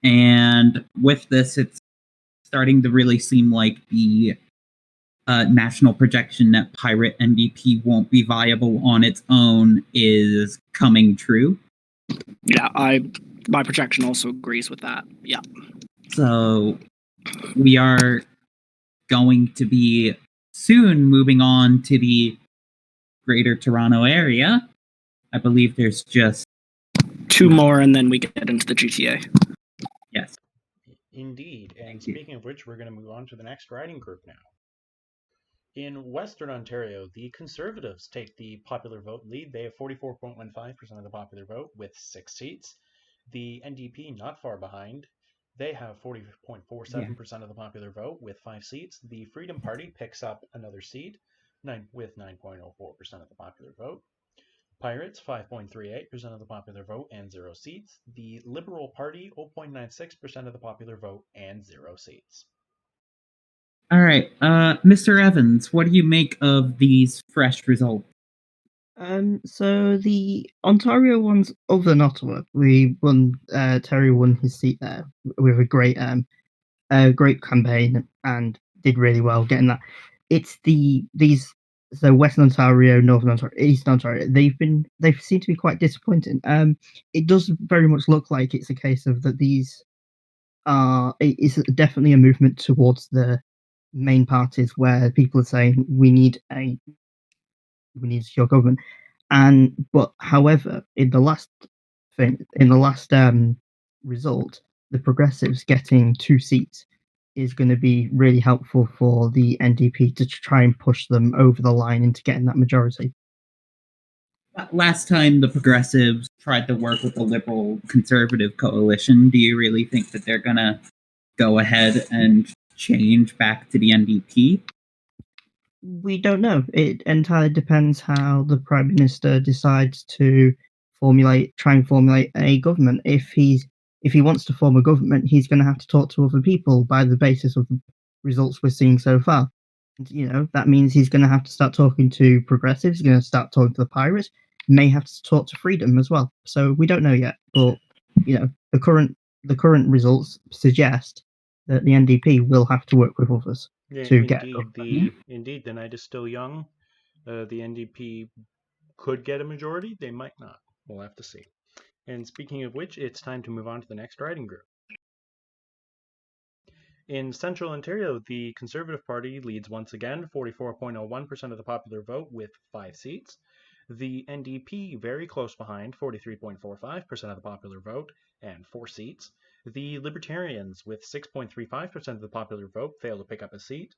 And with this, it's starting to really seem like the national projection that Pirate NDP won't be viable on its own is coming true. Yeah, my projection also agrees with that. Yeah. So we are going to be soon moving on to the Greater Toronto Area. I believe there's just 2 more, and then we get into the GTA. Yes. Indeed. And speaking of which, we're going to move on to the next riding group now. In Western Ontario, the Conservatives take the popular vote lead. They have 44.15% of the popular vote with 6 seats. The NDP not far behind. They have 40.47% of the popular vote with 5 seats. The Freedom Party picks up another seat with 9.04% of the popular vote. Pirates, 5.38% of the popular vote and 0 seats. The Liberal Party, 0.96% of the popular vote and 0 seats. All right, Mr. Evans, what do you make of these fresh results? So the Ontario ones, other than Ottawa, Terry won his seat there with a great campaign and did really well getting that. It's so Western Ontario, Northern Ontario, Eastern Ontario, they seem to be quite disappointing. It does very much look like it's a case of that these it's definitely a movement towards the main parties where people are saying we need a secure government. But however, in the last result, the Progressives getting 2 seats is going to be really helpful for the NDP to try and push them over the line into getting that majority. Last time the Progressives tried to work with the Liberal Conservative coalition, do you really think that they're going to go ahead and change back to the NDP? We don't know. It entirely depends how the Prime Minister decides to try and formulate a government. If he wants to form a government, he's going to have to talk to other people by the basis of the results we're seeing so far. And, that means he's going to have to start talking to Progressives. He's going to start talking to the Pirates. May have to talk to Freedom as well. So we don't know yet. But the current results suggest that the NDP will have to work with others to get. Indeed, the night is still young. The NDP could get a majority. They might not. We'll have to see. And speaking of which, it's time to move on to the next riding group. In Central Ontario, the Conservative Party leads once again, 44.01% of the popular vote with 5 seats. The NDP very close behind, 43.45% of the popular vote and 4 seats. The Libertarians with 6.35% of the popular vote fail to pick up a seat.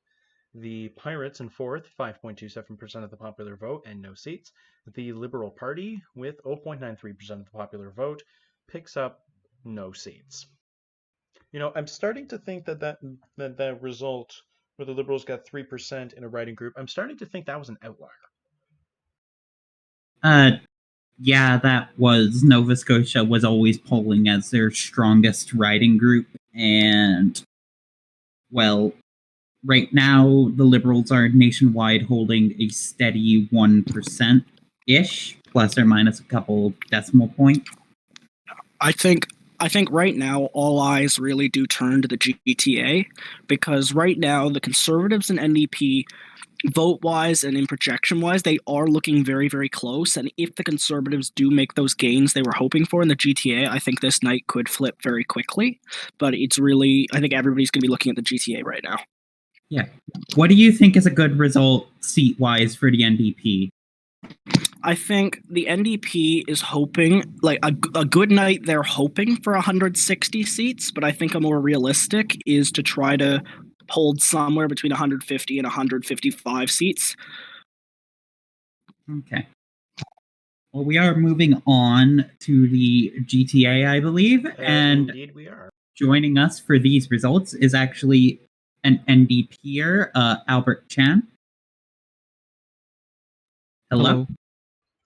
The Pirates in fourth, 5.27% of the popular vote and no seats. The Liberal Party with 0.93% of the popular vote picks up no seats. I'm starting to think that result where the Liberals got 3% in a riding group, I'm starting to think that was an outlier. Yeah, that was Nova Scotia was always polling as their strongest riding group, and well, right now the Liberals are nationwide holding a steady 1%-ish, plus or minus a couple decimal points. I think right now all eyes really do turn to the GTA, because right now the Conservatives and NDP, vote-wise and in projection-wise, they are looking very, very close. And if the Conservatives do make those gains they were hoping for in the GTA, I think this night could flip very quickly. But I think everybody's going to be looking at the GTA right now. Yeah. What do you think is a good result seat-wise for the NDP? I think the NDP is hoping, like a good night, they're hoping for 160 seats, but I think a more realistic is to try to polled somewhere between 150 and 155 seats. Okay. Well, we are moving on to the GTA, I believe, and indeed we are. Joining us for these results is actually an NDPer, Albert Chan. Hello.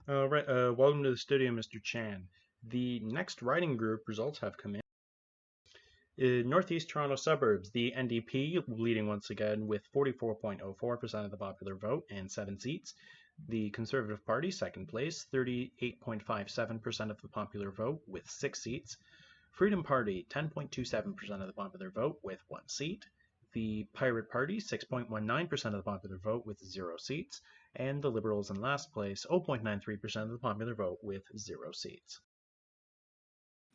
Right. Welcome to the studio, Mr. Chan. The next riding group results have come in. In Northeast Toronto suburbs, the NDP leading once again with 44.04% of the popular vote and 7 seats. The Conservative Party second place, 38.57% of the popular vote with 6 seats. Freedom Party 10.27% of the popular vote with 1 seat. The Pirate Party 6.19% of the popular vote with 0 seats. And the Liberals in last place 0.93% of the popular vote with 0 seats.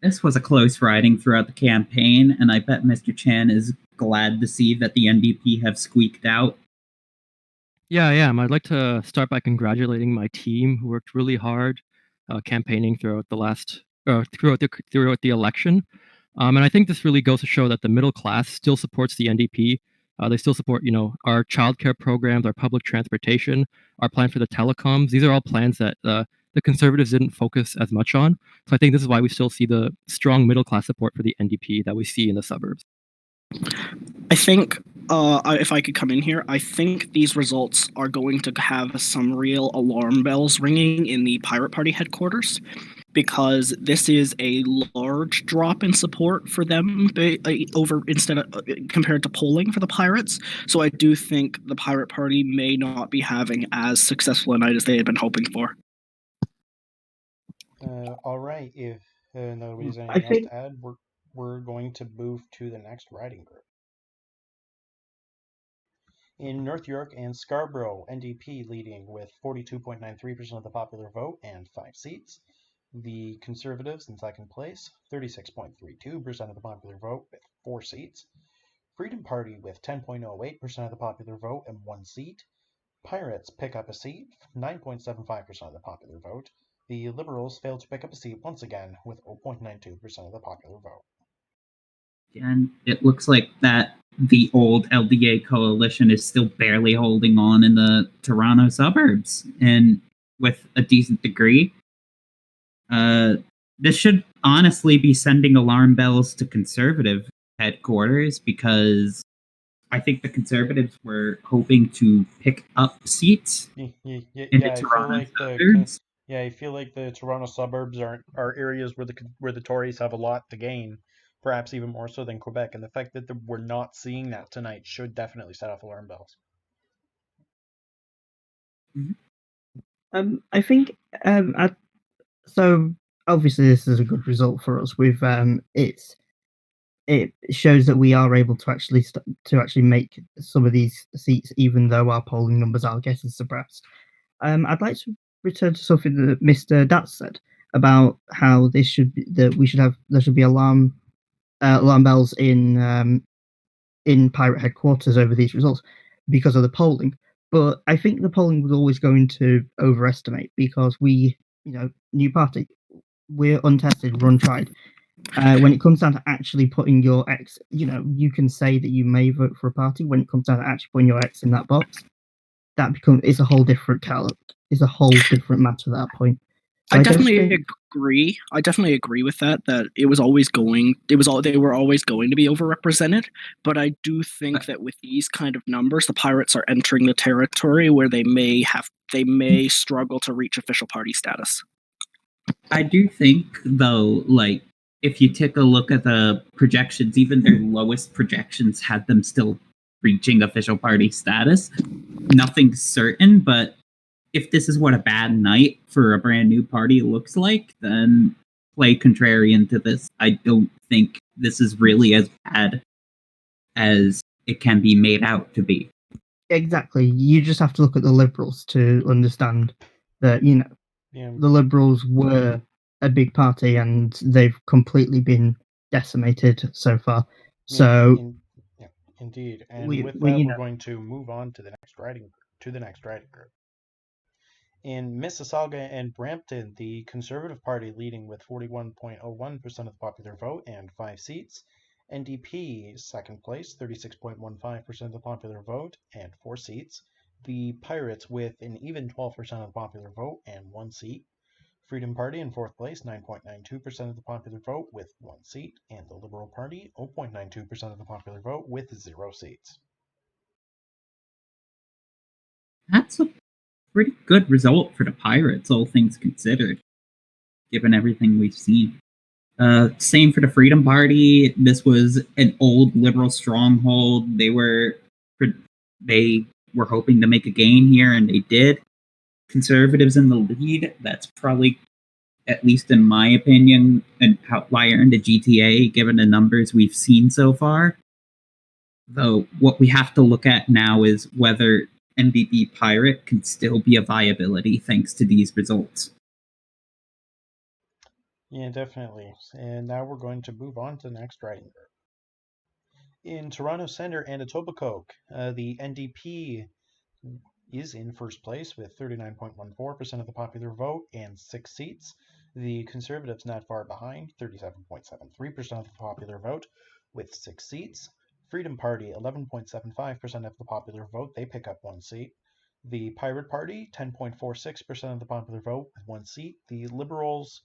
This was a close riding throughout the campaign, and I bet Mr. Chan is glad to see that the NDP have squeaked out. Yeah, I am. I'd like to start by congratulating my team who worked really hard campaigning throughout the election. And I think this really goes to show that the middle class still supports the NDP. They still support, our childcare programs, our public transportation, our plan for the telecoms. These are all plans that the Conservatives didn't focus as much on. So I think this is why we still see the strong middle class support for the NDP that we see in the suburbs. I think, if I could come in here, I think these results are going to have some real alarm bells ringing in the Pirate Party headquarters, because this is a large drop in support for them compared to polling for the Pirates. So I do think the Pirate Party may not be having as successful a night as they had been hoping for. All right. If nobody's anything else to add, we're going to move to the next riding group. In North York and Scarborough, NDP leading with 42.93% of the popular vote and 5 seats. The Conservatives in second place, 36.32% of the popular vote with 4 seats. Freedom Party with 10.08% of the popular vote and 1 seat. Pirates pick up a seat, 9.75% of the popular vote. The Liberals failed to pick up a seat once again with 0.92% of the popular vote. And it looks like that the old LDA coalition is still barely holding on in the Toronto suburbs, and with a decent degree. This should honestly be sending alarm bells to Conservative headquarters, because I think the Conservatives were hoping to pick up seats in the Toronto suburbs. I feel like the Toronto suburbs are areas where the Tories have a lot to gain, perhaps even more so than Quebec, and the fact that we're not seeing that tonight should definitely set off alarm bells. I think so. Obviously, this is a good result for us. It shows that we are able to actually make some of these seats, even though our polling numbers are getting suppressed. I'd like to return to something that Mr. Dat said about how there should be alarm bells in pirate headquarters over these results because of the polling. But I think the polling was always going to overestimate, because new party, we're untested, we're untried. When it comes down to actually putting your X, you can say that you may vote for a party. When it comes down to actually putting your X in that box, it's a whole different it's a whole different matter at that point. So I definitely agree. I definitely agree with that. That they were always going to be overrepresented. But I do think that with these kind of numbers, the Pirates are entering the territory where they may struggle to reach official party status. I do think, though, if you take a look at the projections, even their lowest projections had them still reaching official party status. Nothing's certain, but if this is what a bad night for a brand new party looks like, then play contrarian to this. I don't think this is really as bad as it can be made out to be. Exactly. You just have to look at the Liberals to understand that, the Liberals were a big party and they've completely been decimated so far. So, indeed. And we're going to move on to the next riding group. In Mississauga and Brampton, the Conservative Party leading with 41.01% of the popular vote and 5 seats. NDP, second place, 36.15% of the popular vote and 4 seats. The Pirates with an even 12% of the popular vote and 1 seat. Freedom Party in fourth place, 9.92% of the popular vote with 1 seat. And the Liberal Party, 0.92% of the popular vote with 0 seats. That's a pretty good result for the Pirates, all things considered, given everything we've seen. Same for the Freedom Party. This was an old liberal stronghold. They were hoping to make a gain here, and they did. Conservatives in the lead. That's probably, at least in my opinion, an outlier in the GTA, given the numbers we've seen so far. Though what we have to look at now is whether NBB Pirate can still be a viability thanks to these results. Yeah, definitely. And now we're going to move on to the next riding group. In Toronto Centre and Etobicoke, the NDP is in first place with 39.14% of the popular vote and 6 seats. The Conservatives not far behind, 37.73% of the popular vote with 6 seats. Freedom Party, 11.75% of the popular vote, they pick up 1 seat. The Pirate Party, 10.46% of the popular vote with 1 seat. The Liberals,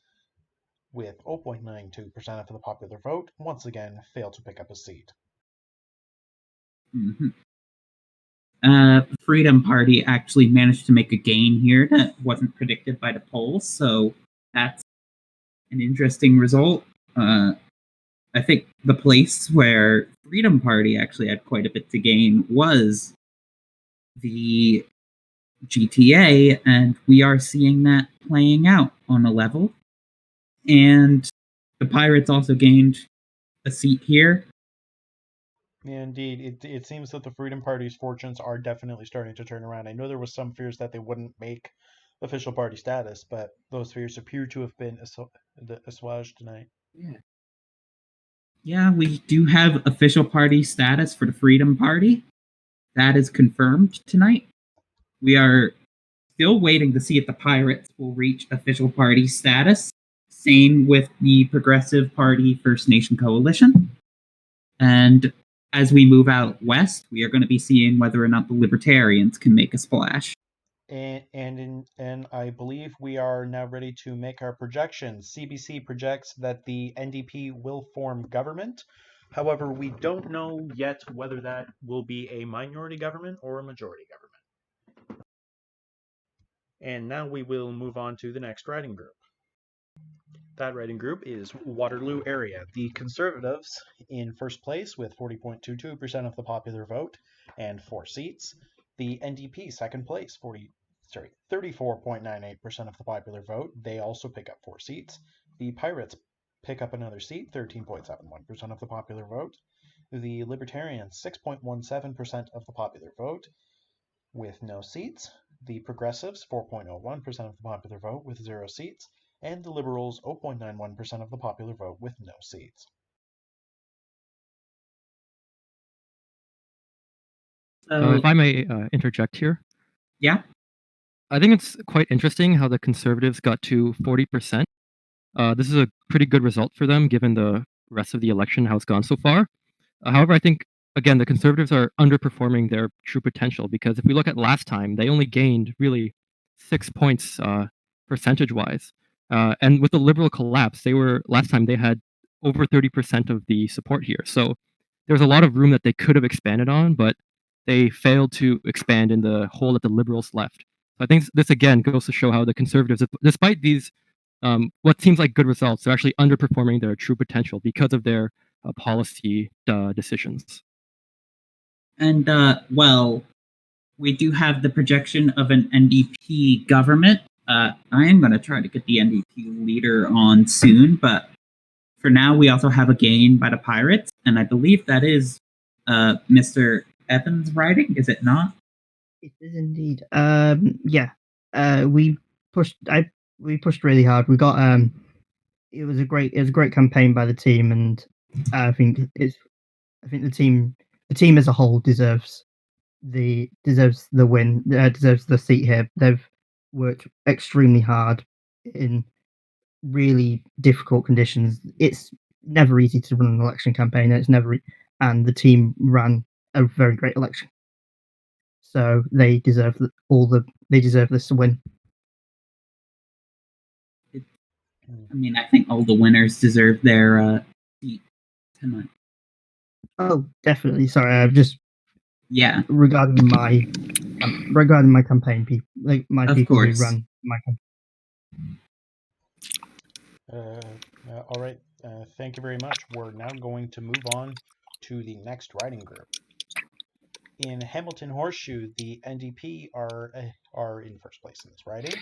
with 0.92% of the popular vote, once again fail to pick up a seat. Mm-hmm. Freedom Party actually managed to make a gain here that wasn't predicted by the polls, so that's an interesting result. I think the place where Freedom Party actually had quite a bit to gain was the GTA, and we are seeing that playing out on a level. And the Pirates also gained a seat here. Yeah, indeed. It seems that the Freedom Party's fortunes are definitely starting to turn around. I know there was some fears that they wouldn't make official party status, but those fears appear to have been assuaged tonight. Yeah, we do have official party status for the Freedom Party. That is confirmed tonight. We are still waiting to see if the Pirates will reach official party status. Same with the Progressive Party First Nation Coalition. And as we move out west, we are going to be seeing whether or not the Libertarians can make a splash. And I believe we are now ready to make our projections. CBC projects that the NDP will form government. However, we don't know yet whether that will be a minority government or a majority government. And now we will move on to the next riding group. That riding group is Waterloo area. The Conservatives in first place with 40.22% of the popular vote and 4 seats. The NDP second place, 34.98% of the popular vote. They also pick up 4 seats. The Pirates pick up another seat, 13.71% of the popular vote. The Libertarians, 6.17% of the popular vote with no seats. The Progressives, 4.01% of the popular vote with 0 seats. And the Liberals, 0.91% of the popular vote with no seats. If I may interject here. Yeah? I think it's quite interesting how the Conservatives got to 40%. This is a pretty good result for them, given the rest of the election, how it's gone so far. However, I think, again, the Conservatives are underperforming their true potential, because if we look at last time, they only gained really 6 points percentage-wise. And with the Liberal collapse, last time they had over 30% of the support here. So there's a lot of room that they could have expanded on, but they failed to expand in the hole that the Liberals left. So I think this again goes to show how the Conservatives, despite these what seems like good results, they're actually underperforming their true potential because of their policy decisions. And, well, we do have the projection of an NDP government. I am going to try to get the NDP leader on soon, but for now, we also have a gain by the Pirates, and I believe that is Mr. Evans' writing, is it not? It is indeed. Yeah. We pushed really hard. We got it was a great campaign by the team, and I think the team as a whole deserves the win, deserves the seat here. They've worked extremely hard in really difficult conditions. It's never easy to run an election campaign. And the team ran a very great election. So they deserve this to win. I mean, I think all the winners deserve their seat tonight. Oh, definitely. Sorry, I've just regarding my campaign people, like my Of people course. who ran my campaign. All right. Thank you very much. We're now going to move on to the next riding group. In Hamilton Horseshoe, the NDP are in first place in this riding,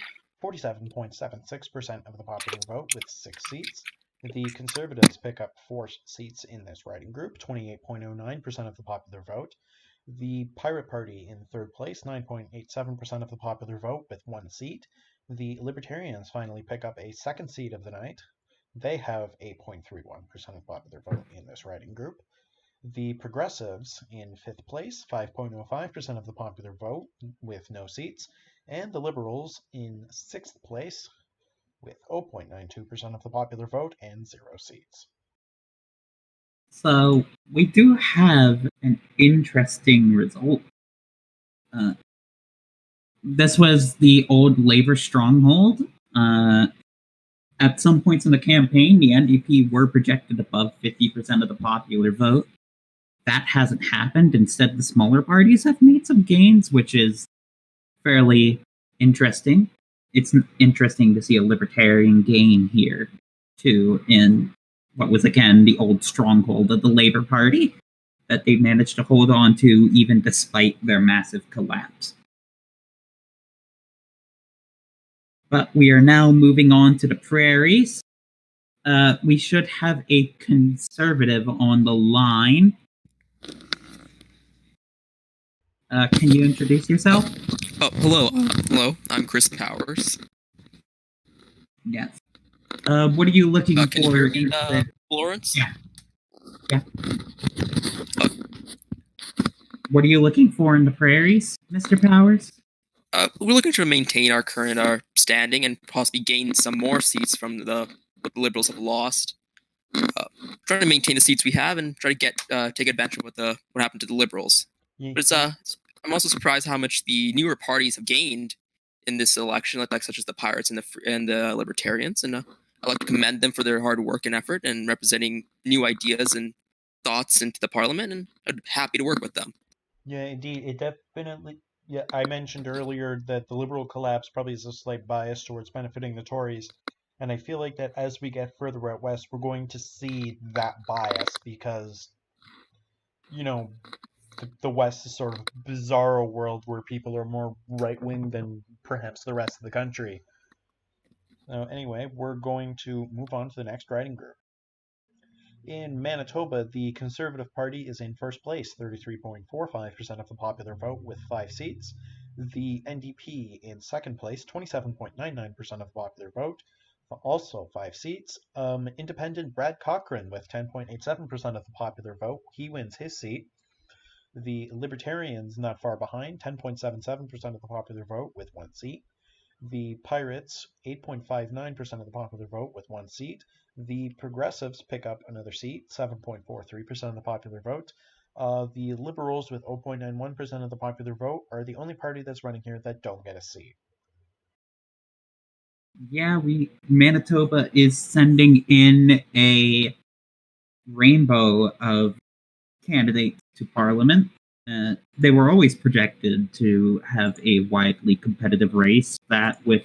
47.76% of the popular vote with 6 seats. The Conservatives pick up 4 seats in this riding group, 28.09% of the popular vote. The Pirate Party in third place, 9.87% of the popular vote with 1 seat. The Libertarians finally pick up a second seat of the night. They have 8.31% of popular vote in this riding group. The Progressives in fifth place, 5.05% of the popular vote with no seats, and the Liberals in sixth place with 0.92% of the popular vote and 0 seats. So we do have an interesting result. This was the old Labor stronghold. At some points in the campaign, the NDP were projected above 50% of the popular vote. That hasn't happened. Instead, the smaller parties have made some gains, which is fairly interesting. It's interesting to see a libertarian gain here, too, in what was, again, the old stronghold of the Labour Party that they managed to hold on to even despite their massive collapse. But we are now moving on to the prairies. We should have a Conservative on the line. Can you introduce yourself? Oh, hello. Hello, I'm Chris Powers. Yes. What are you looking can for? you hear me, Florence? Yeah. What are you looking for in the prairies, Mr. Powers? We're looking to maintain our current standing and possibly gain some more seats from what the Liberals have lost. Trying to maintain the seats we have and try to take advantage of what happened to the Liberals. But I'm also surprised how much the newer parties have gained in this election, like such as the Pirates and the Libertarians. And I'd like to commend them for their hard work and effort and representing new ideas and thoughts into the Parliament. And I'm happy to work with them. Yeah, indeed. It definitely. Yeah, I mentioned earlier that the Liberal collapse probably is a slight bias towards benefiting the Tories. And I feel like that as we get further out west, we're going to see that bias because, the West is sort of a bizarro world where people are more right-wing than perhaps the rest of the country. Anyway, we're going to move on to the next riding group. In Manitoba, the Conservative Party is in first place, 33.45% of the popular vote with 5 seats. The NDP in second place, 27.99% of the popular vote, also 5 seats. Independent Brad Cochrane with 10.87% of the popular vote, he wins his seat. The Libertarians not far behind, 10.77% of the popular vote with 1 seat. The Pirates, 8.59% of the popular vote with 1 seat. The Progressives pick up another seat, 7.43% of the popular vote. The Liberals with 0.91% of the popular vote are the only party that's running here that don't get a seat. Yeah, Manitoba is sending in a rainbow of candidates to Parliament. They were always projected to have a widely competitive race, that with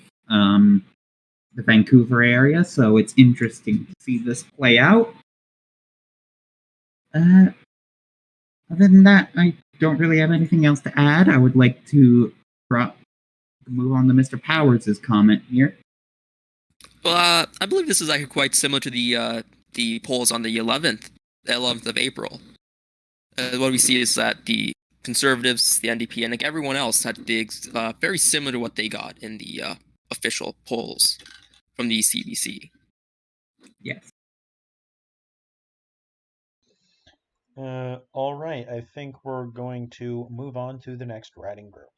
the Vancouver area, so it's interesting to see this play out. Other than that, I don't really have anything else to add. I would like to move on to Mr. Powers' comment here. Well, I believe this is quite similar to the polls on the 11th of April. What we see is that the Conservatives, the NDP, and everyone else had very similar to what they got in the official polls from the CBC. Yes. All right, I think we're going to move on to the next riding group.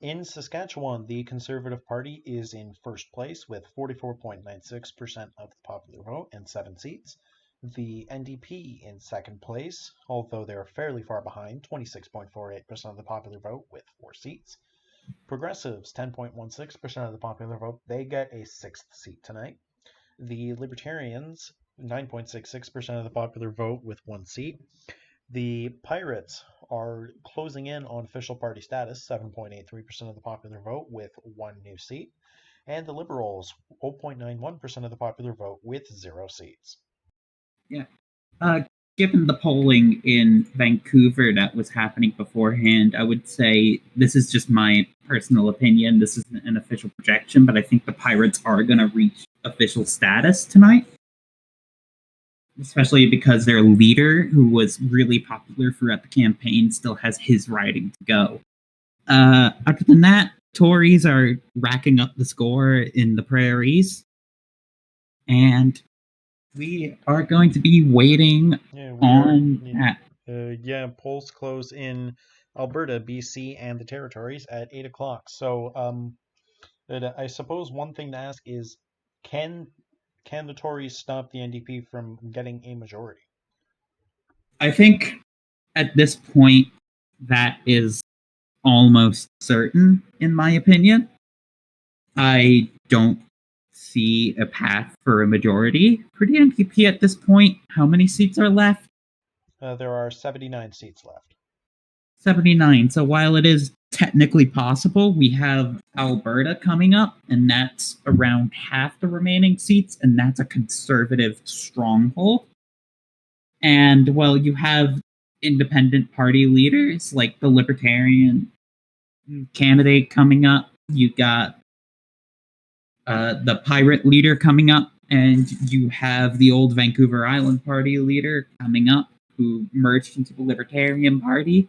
In Saskatchewan, the Conservative Party is in first place with 44.96% of the popular vote and 7 seats. The NDP in second place, although they're fairly far behind, 26.48% of the popular vote with 4 seats. Progressives, 10.16% of the popular vote. They get a 6th seat tonight. The Libertarians, 9.66% of the popular vote with 1 seat. The Pirates are closing in on official party status, 7.83% of the popular vote with 1 new seat. And the Liberals, 0.91% of the popular vote with 0 seats. Yeah. Given the polling in Vancouver that was happening beforehand, I would say this is just my personal opinion. This isn't an official projection, but I think the Pirates are going to reach official status tonight. Especially because their leader, who was really popular throughout the campaign, still has his riding to go. Other than that, Tories are racking up the score in the prairies. And we are going to be waiting polls close in Alberta, BC, and the territories at 8 o'clock. So I suppose one thing to ask is, can the Tories stop the NDP from getting a majority? I think at this point that is almost certain, in my opinion. I don't see a path for a majority for the NDP at this point. How many seats are left? There are 79 seats left. 79. So while it is technically possible, we have Alberta coming up, and that's around half the remaining seats, and that's a conservative stronghold. And, well, you have independent party leaders, like the Libertarian candidate coming up. You got the Pirate leader coming up, and you have the old Vancouver Island Party leader coming up, who merged into the Libertarian Party.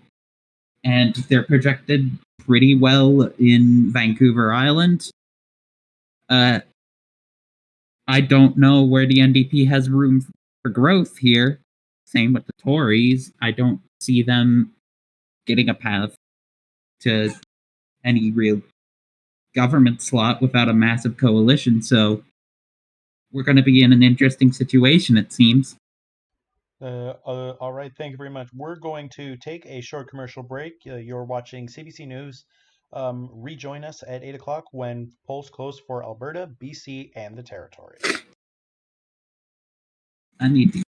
And they're projected pretty well in Vancouver Island. I don't know where the NDP has room for growth here. Same with the Tories. I don't see them getting a path to any real government slot without a massive coalition. So we're going to be in an interesting situation, it seems. All right, thank you very much. We're going to take a short commercial break. You're watching CBC News. Rejoin us at 8 o'clock when polls close for Alberta, BC, and the territory. I need to.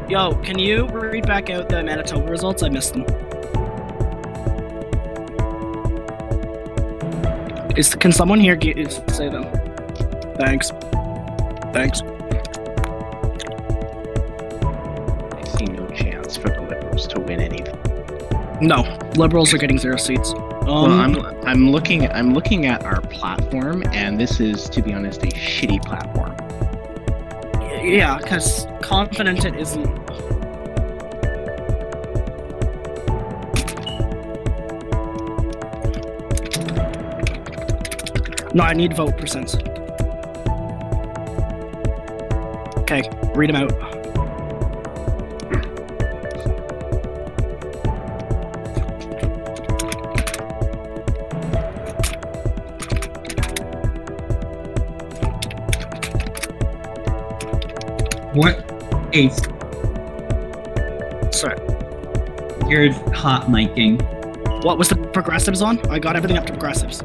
Yo, can you read back out the Manitoba results? I missed them. Can someone here say them? Thanks. Thanks. I see no chance for the Liberals to win anything. No, Liberals are getting 0 seats. Well, I'm looking at our platform, and this is, to be honest, a shitty platform. Yeah, because confident it isn't. No, I need vote percents. Okay, read them out. What? Ace. Sorry. You're hot miking. What was the progressives on? I got everything up to progressives.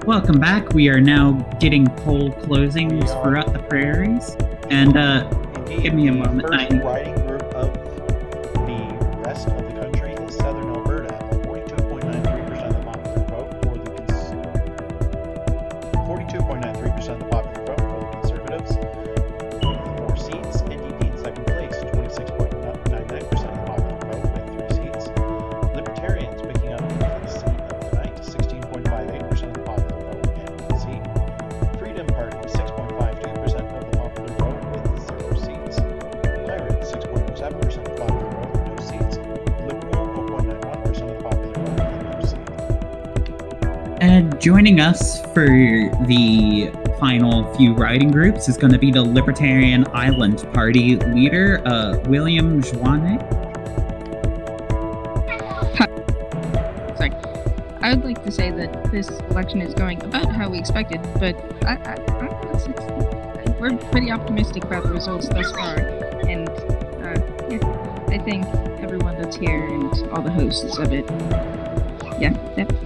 Welcome back. We are now getting poll closings throughout the prairies. And give me a moment. The first riding group of the rest of the country is Southern Alberta. 42.93% of the popular vote for the 42.93% of the popular vote for the Conservatives. 4 seats. NDP in second place. 26.99% of the popular vote with 3 seats. Libertarians picking up the seat of the night. 16.58% of the popular vote and 1 seat. Freedom Party 6.52% of the popular vote with 0 seats. Pirate 6.07% of the popular vote, no seats. Liberal 4.91% of the popular vote and no seats. And joining us for the final few riding groups is going to be the Libertarian Island Party leader, William Joannet. Sorry. I would like to say that this election is going about how we expected, but we're pretty optimistic about the results thus far. And I think everyone that's here and all the hosts of it. Yeah,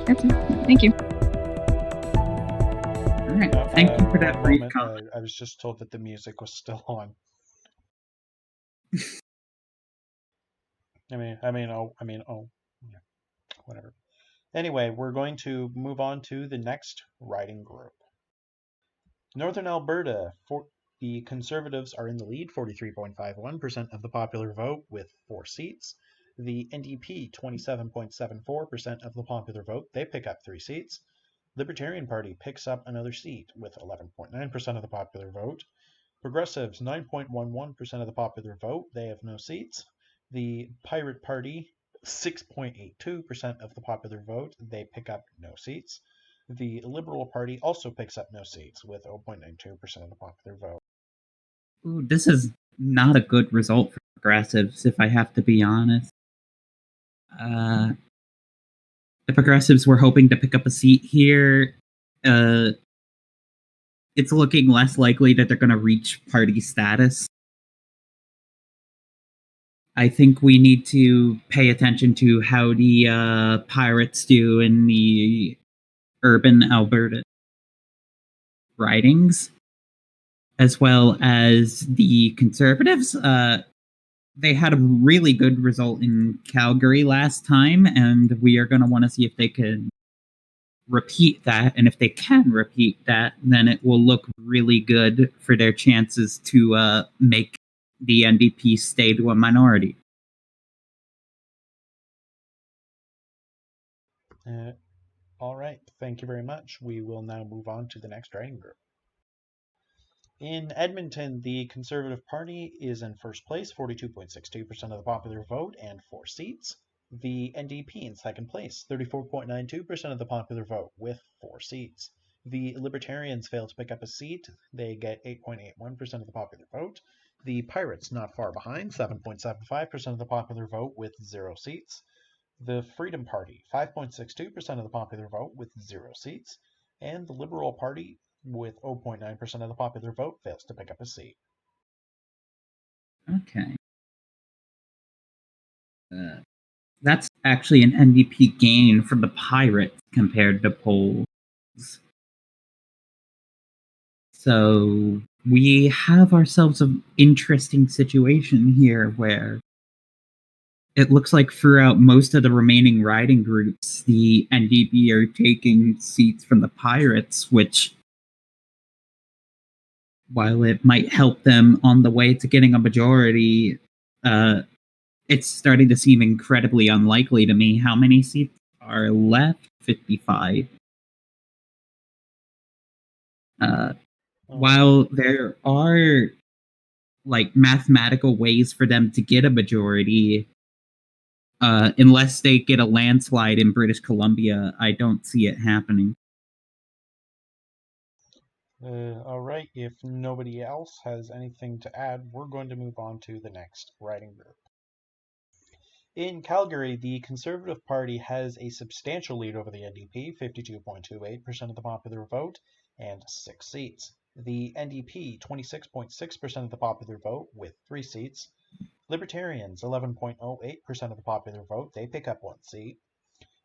that's it. Thank you. All right. Thank you for that brief comment. I was just told that the music was still on. Yeah, whatever. Anyway, we're going to move on to the next riding group. Northern Alberta, the Conservatives are in the lead, 43.51% of the popular vote with 4 seats. The NDP, 27.74% of the popular vote. They pick up 3 seats. Libertarian Party picks up another seat with 11.9% of the popular vote. Progressives, 9.11% of the popular vote. They have no seats. The Pirate Party, 6.82% of the popular vote. They pick up no seats. The Liberal Party also picks up no seats with 0.92% of the popular vote. Ooh, this is not a good result for progressives, if I have to be honest. The progressives were hoping to pick up a seat here. It's looking less likely that they're going to reach party status. I think we need to pay attention to how the Pirates do in the urban Alberta ridings, as well as the Conservatives. They had a really good result in Calgary last time, and we are going to want to see if they can repeat that. And if they can repeat that, then it will look really good for their chances to make the NDP stay to a minority. All right, thank you very much. We will now move on to the next riding group. In Edmonton, the Conservative Party is in first place, 42.62% of the popular vote and 4 seats. The NDP in second place, 34.92% of the popular vote with 4 seats. The Libertarians fail to pick up a seat. They get 8.81% of the popular vote. The Pirates not far behind, 7.75% of the popular vote with 0 seats. The Freedom Party, 5.62% of the popular vote with 0 seats. And the Liberal Party, with 0.9% of the popular vote, fails to pick up a seat. Okay. That's actually an NDP gain for the Pirates compared to polls. So we have ourselves an interesting situation here where it looks like throughout most of the remaining riding groups, the NDP are taking seats from the Pirates, which, while it might help them on the way to getting a majority, it's starting to seem incredibly unlikely to me. How many seats are left? 55. While there are mathematical ways for them to get a majority, unless they get a landslide in British Columbia, I don't see it happening. All right, if nobody else has anything to add, we're going to move on to the next riding group. In Calgary, the Conservative Party has a substantial lead over the NDP, 52.28% of the popular vote and 6 seats. The NDP, 26.6% of the popular vote with 3 seats. Libertarians, 11.08% of the popular vote. They pick up 1 seat.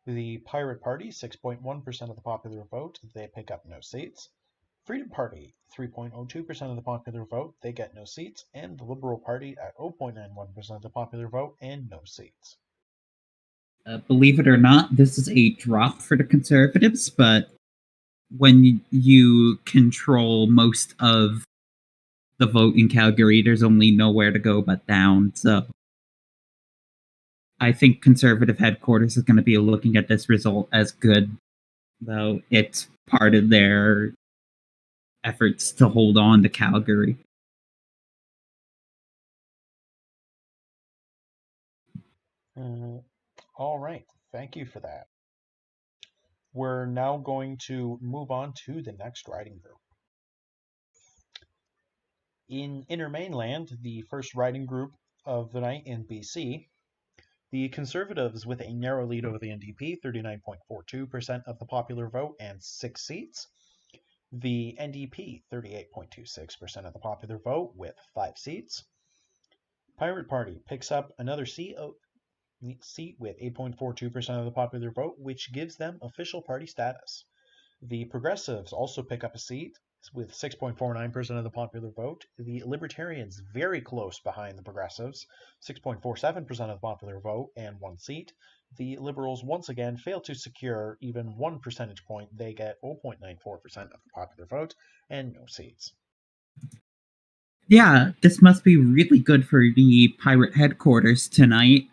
The Pirate Party, 6.1% of the popular vote, they pick up no seats. Freedom Party, 3.02% of the popular vote, they get no seats. And the Liberal Party at 0.91% of the popular vote and no seats. Believe it or not, this is a drop for the Conservatives, but when you control most of the vote in Calgary, there's only nowhere to go but down. So I think Conservative headquarters is going to be looking at this result as good, though it's part of their efforts to hold on to Calgary. All right, thank you for that. We're now going to move on to the next riding group. In Inner Mainland, the first riding group of the night in BC, the Conservatives with a narrow lead over the NDP, 39.42% of the popular vote and 6 seats. The NDP, 38.26% of the popular vote with 5 seats. Pirate Party picks up another seat with 8.42% of the popular vote, which gives them official party status. The Progressives also pick up a seat with 6.49% of the popular vote. The Libertarians very close behind the Progressives, 6.47% of the popular vote and 1 seat. The Liberals once again fail to secure even 1 percentage point. They get 0.94% of the popular vote and no seats. Yeah, this must be really good for the Pirate headquarters tonight.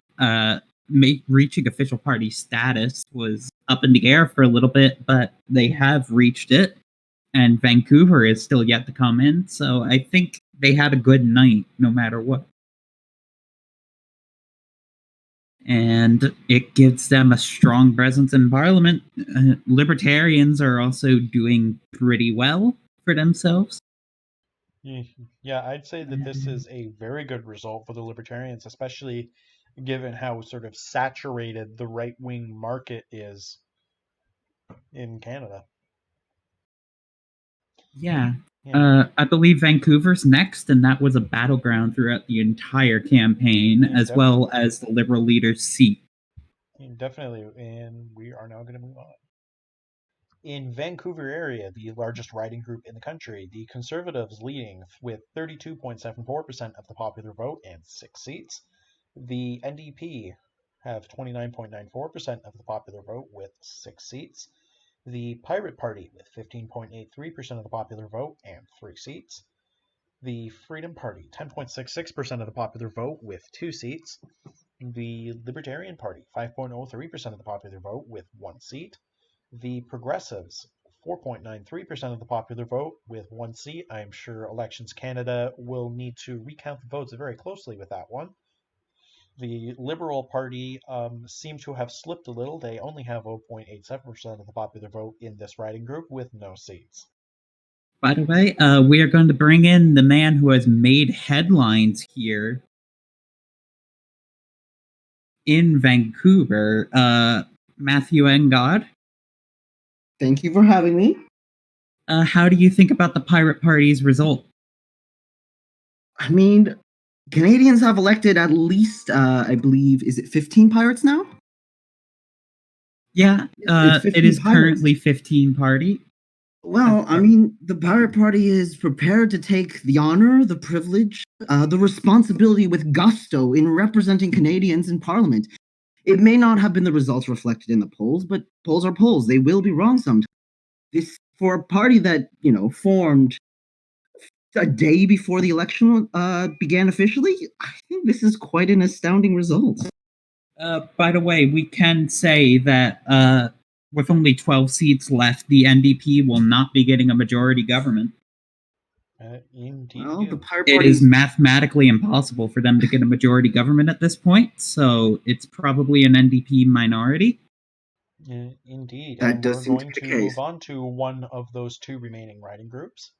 Reaching official party status was up in the air for a little bit, but they have reached it, and Vancouver is still yet to come in, so I think they had a good night no matter what. And it gives them a strong presence in Parliament. Libertarians are also doing pretty well for themselves. Yeah, I'd say that this is a very good result for the Libertarians, especially given how sort of saturated the right-wing market is in Canada. Yeah. I believe Vancouver's next, and that was a battleground throughout the entire campaign, as well as the Liberal leader's seat. Definitely, and we are now going to move on. In Vancouver area, the largest riding group in the country, the Conservatives leading with 32.74% of the popular vote and 6 seats. The NDP have 29.94% of the popular vote with 6 seats. The Pirate Party with 15.83% of the popular vote and 3 seats. The Freedom Party, 10.66% of the popular vote with 2 seats. The Libertarian Party, 5.03% of the popular vote with 1 seat. The Progressives, 4.93% of the popular vote with 1 seat. I'm sure Elections Canada will need to recount the votes very closely with that one. The Liberal Party seem to have slipped a little. They only have 0.87% of the popular vote in this riding group with no seats. By the way, we are going to bring in the man who has made headlines here in Vancouver, Matthew Engod. Thank you for having me. How do you think about the Pirate Party's result? I mean, Canadians have elected at least, I believe, is it 15 pirates now? Yeah, it is currently 15 party. Well, I mean, the Pirate Party is prepared to take the honor, the privilege, the responsibility with gusto in representing Canadians in Parliament. It may not have been the results reflected in the polls, but polls are polls. They will be wrong sometimes. This, for a party that, formed a day before the election began officially, I think this is quite an astounding result. By the way, we can say that with only 12 seats left, the NDP will not be getting a majority government. Indeed. Well, the Pirate It Party is mathematically impossible for them to get a majority government at this point, so it's probably an NDP minority. Indeed. That And does we're seem to going be the to case. move on to one of those 2 remaining riding groups.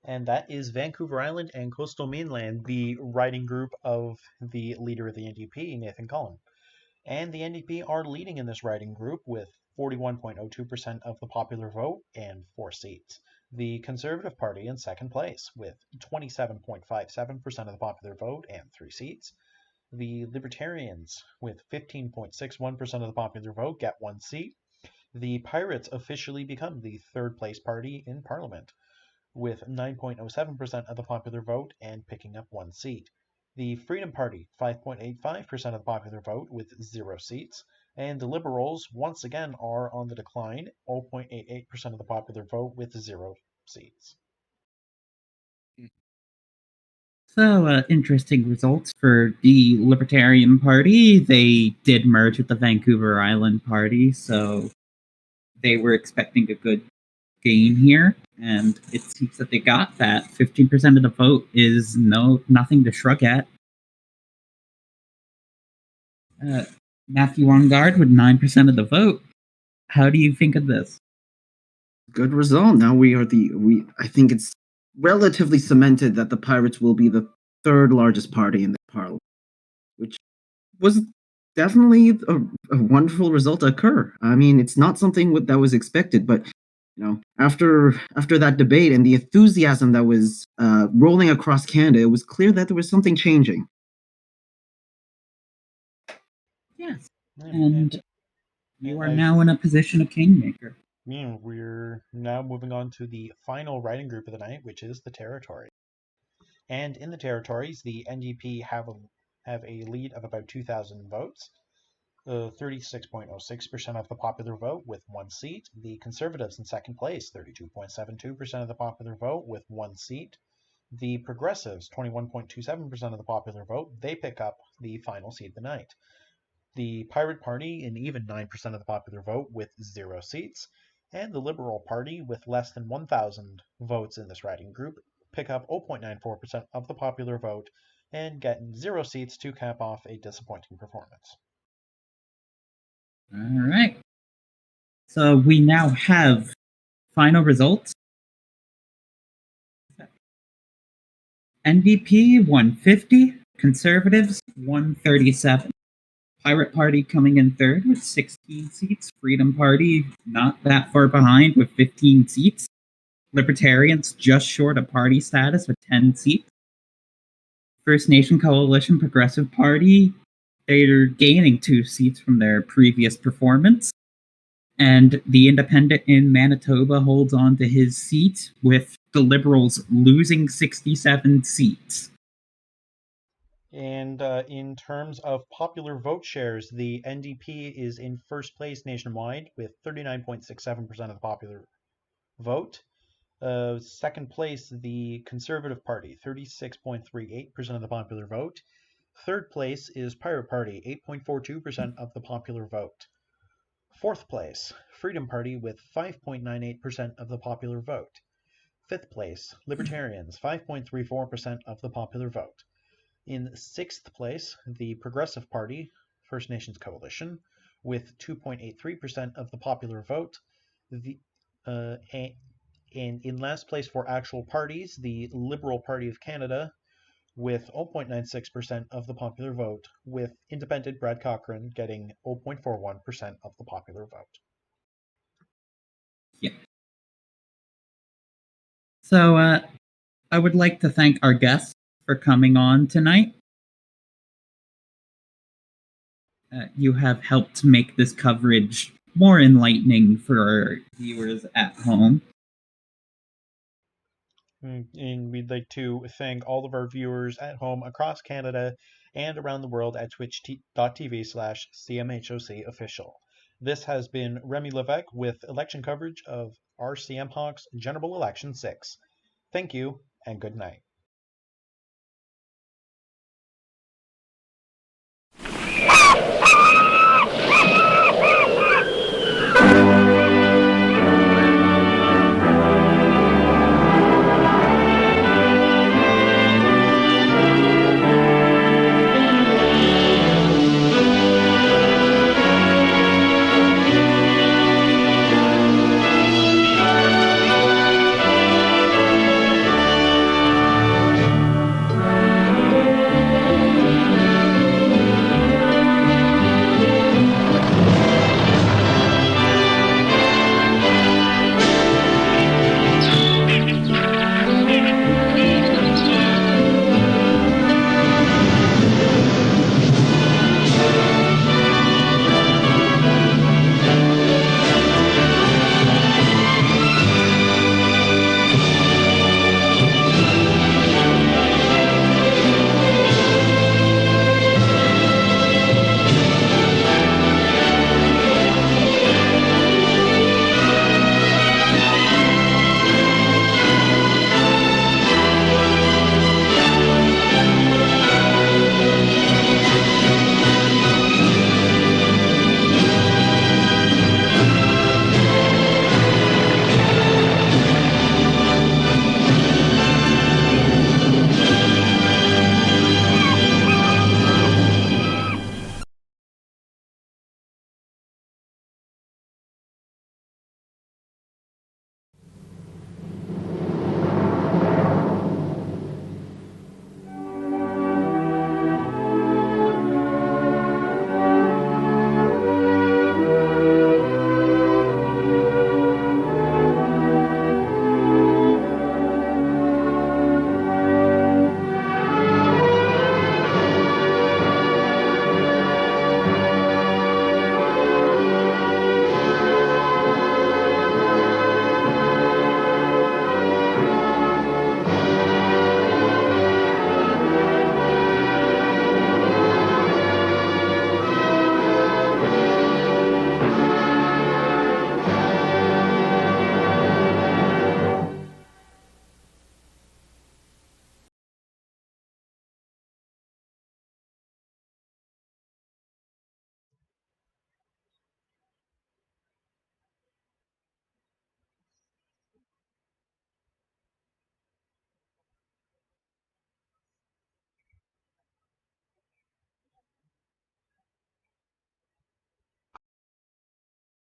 And that is Vancouver Island and Coastal Mainland, the riding group of the leader of the NDP, Nathan Cullen. And the NDP are leading in this riding group with 41.02% of the popular vote and 4 seats. The Conservative Party in second place with 27.57% of the popular vote and 3 seats. The Libertarians, with 15.61% of the popular vote, get 1 seat. The Pirates officially become the third place party in Parliament, with 9.07% of the popular vote and picking up 1 seat. The Freedom Party, 5.85% of the popular vote with 0 seats. And the Liberals, once again, are on the decline, 0.88% of the popular vote with 0 seats. So, interesting results for the Libertarian Party. They did merge with the Vancouver Island Party, so they were expecting a good gain here, and it seems that they got that. 15% of the vote is nothing to shrug at. Matthew Wongard with 9% of the vote. How do you think of this? Good result. Now I think it's relatively cemented that the Pirates will be the third largest party in the parliament, which was definitely a wonderful result to occur. I mean, it's not something that was expected, but after that debate and the enthusiasm that was rolling across Canada, it was clear that there was something changing. Yes, and you are now in a position of kingmaker. We're now moving on to the final writing group of the night, which is the Territory. And in the Territories, the NDP have a lead of about 2,000 votes, 36.06% of the popular vote with 1 seat. The Conservatives in second place, 32.72% of the popular vote with 1 seat. The Progressives, 21.27% of the popular vote, they pick up the final seat of the night. The Pirate Party, an even 9% of the popular vote with 0 seats. And the Liberal Party, with less than 1,000 votes in this riding group, pick up 0.94% of the popular vote and get 0 seats to cap off a disappointing performance. All right. So we now have final results. NDP 150, Conservatives 137. Pirate Party coming in third with 16 seats. Freedom Party not that far behind with 15 seats. Libertarians just short of party status with 10 seats. First Nation Coalition Progressive Party, they're gaining 2 seats from their previous performance. And the Independent in Manitoba holds on to his seat, with the Liberals losing 67 seats. And in terms of popular vote shares, the NDP is in first place nationwide with 39.67% of the popular vote. Second place, the Conservative Party, 36.38% of the popular vote. Third place is Pirate Party, 8.42% of the popular vote. Fourth place, Freedom Party with 5.98% of the popular vote. Fifth place, Libertarians, 5.34% of the popular vote. In sixth place, the Progressive Party, First Nations Coalition, with 2.83% of the popular vote. And in last place for actual parties, the Liberal Party of Canada, with 0.96% of the popular vote, with independent Brad Cochrane getting 0.41% of the popular vote. Yeah. So I would like to thank our guests for coming on tonight. You have helped make this coverage more enlightening for our viewers at home. And we'd like to thank all of our viewers at home across Canada and around the world at twitch.tv/CMHoC official. This has been Remy Levesque with election coverage of our CMHoC's General Election 6. Thank you and good night.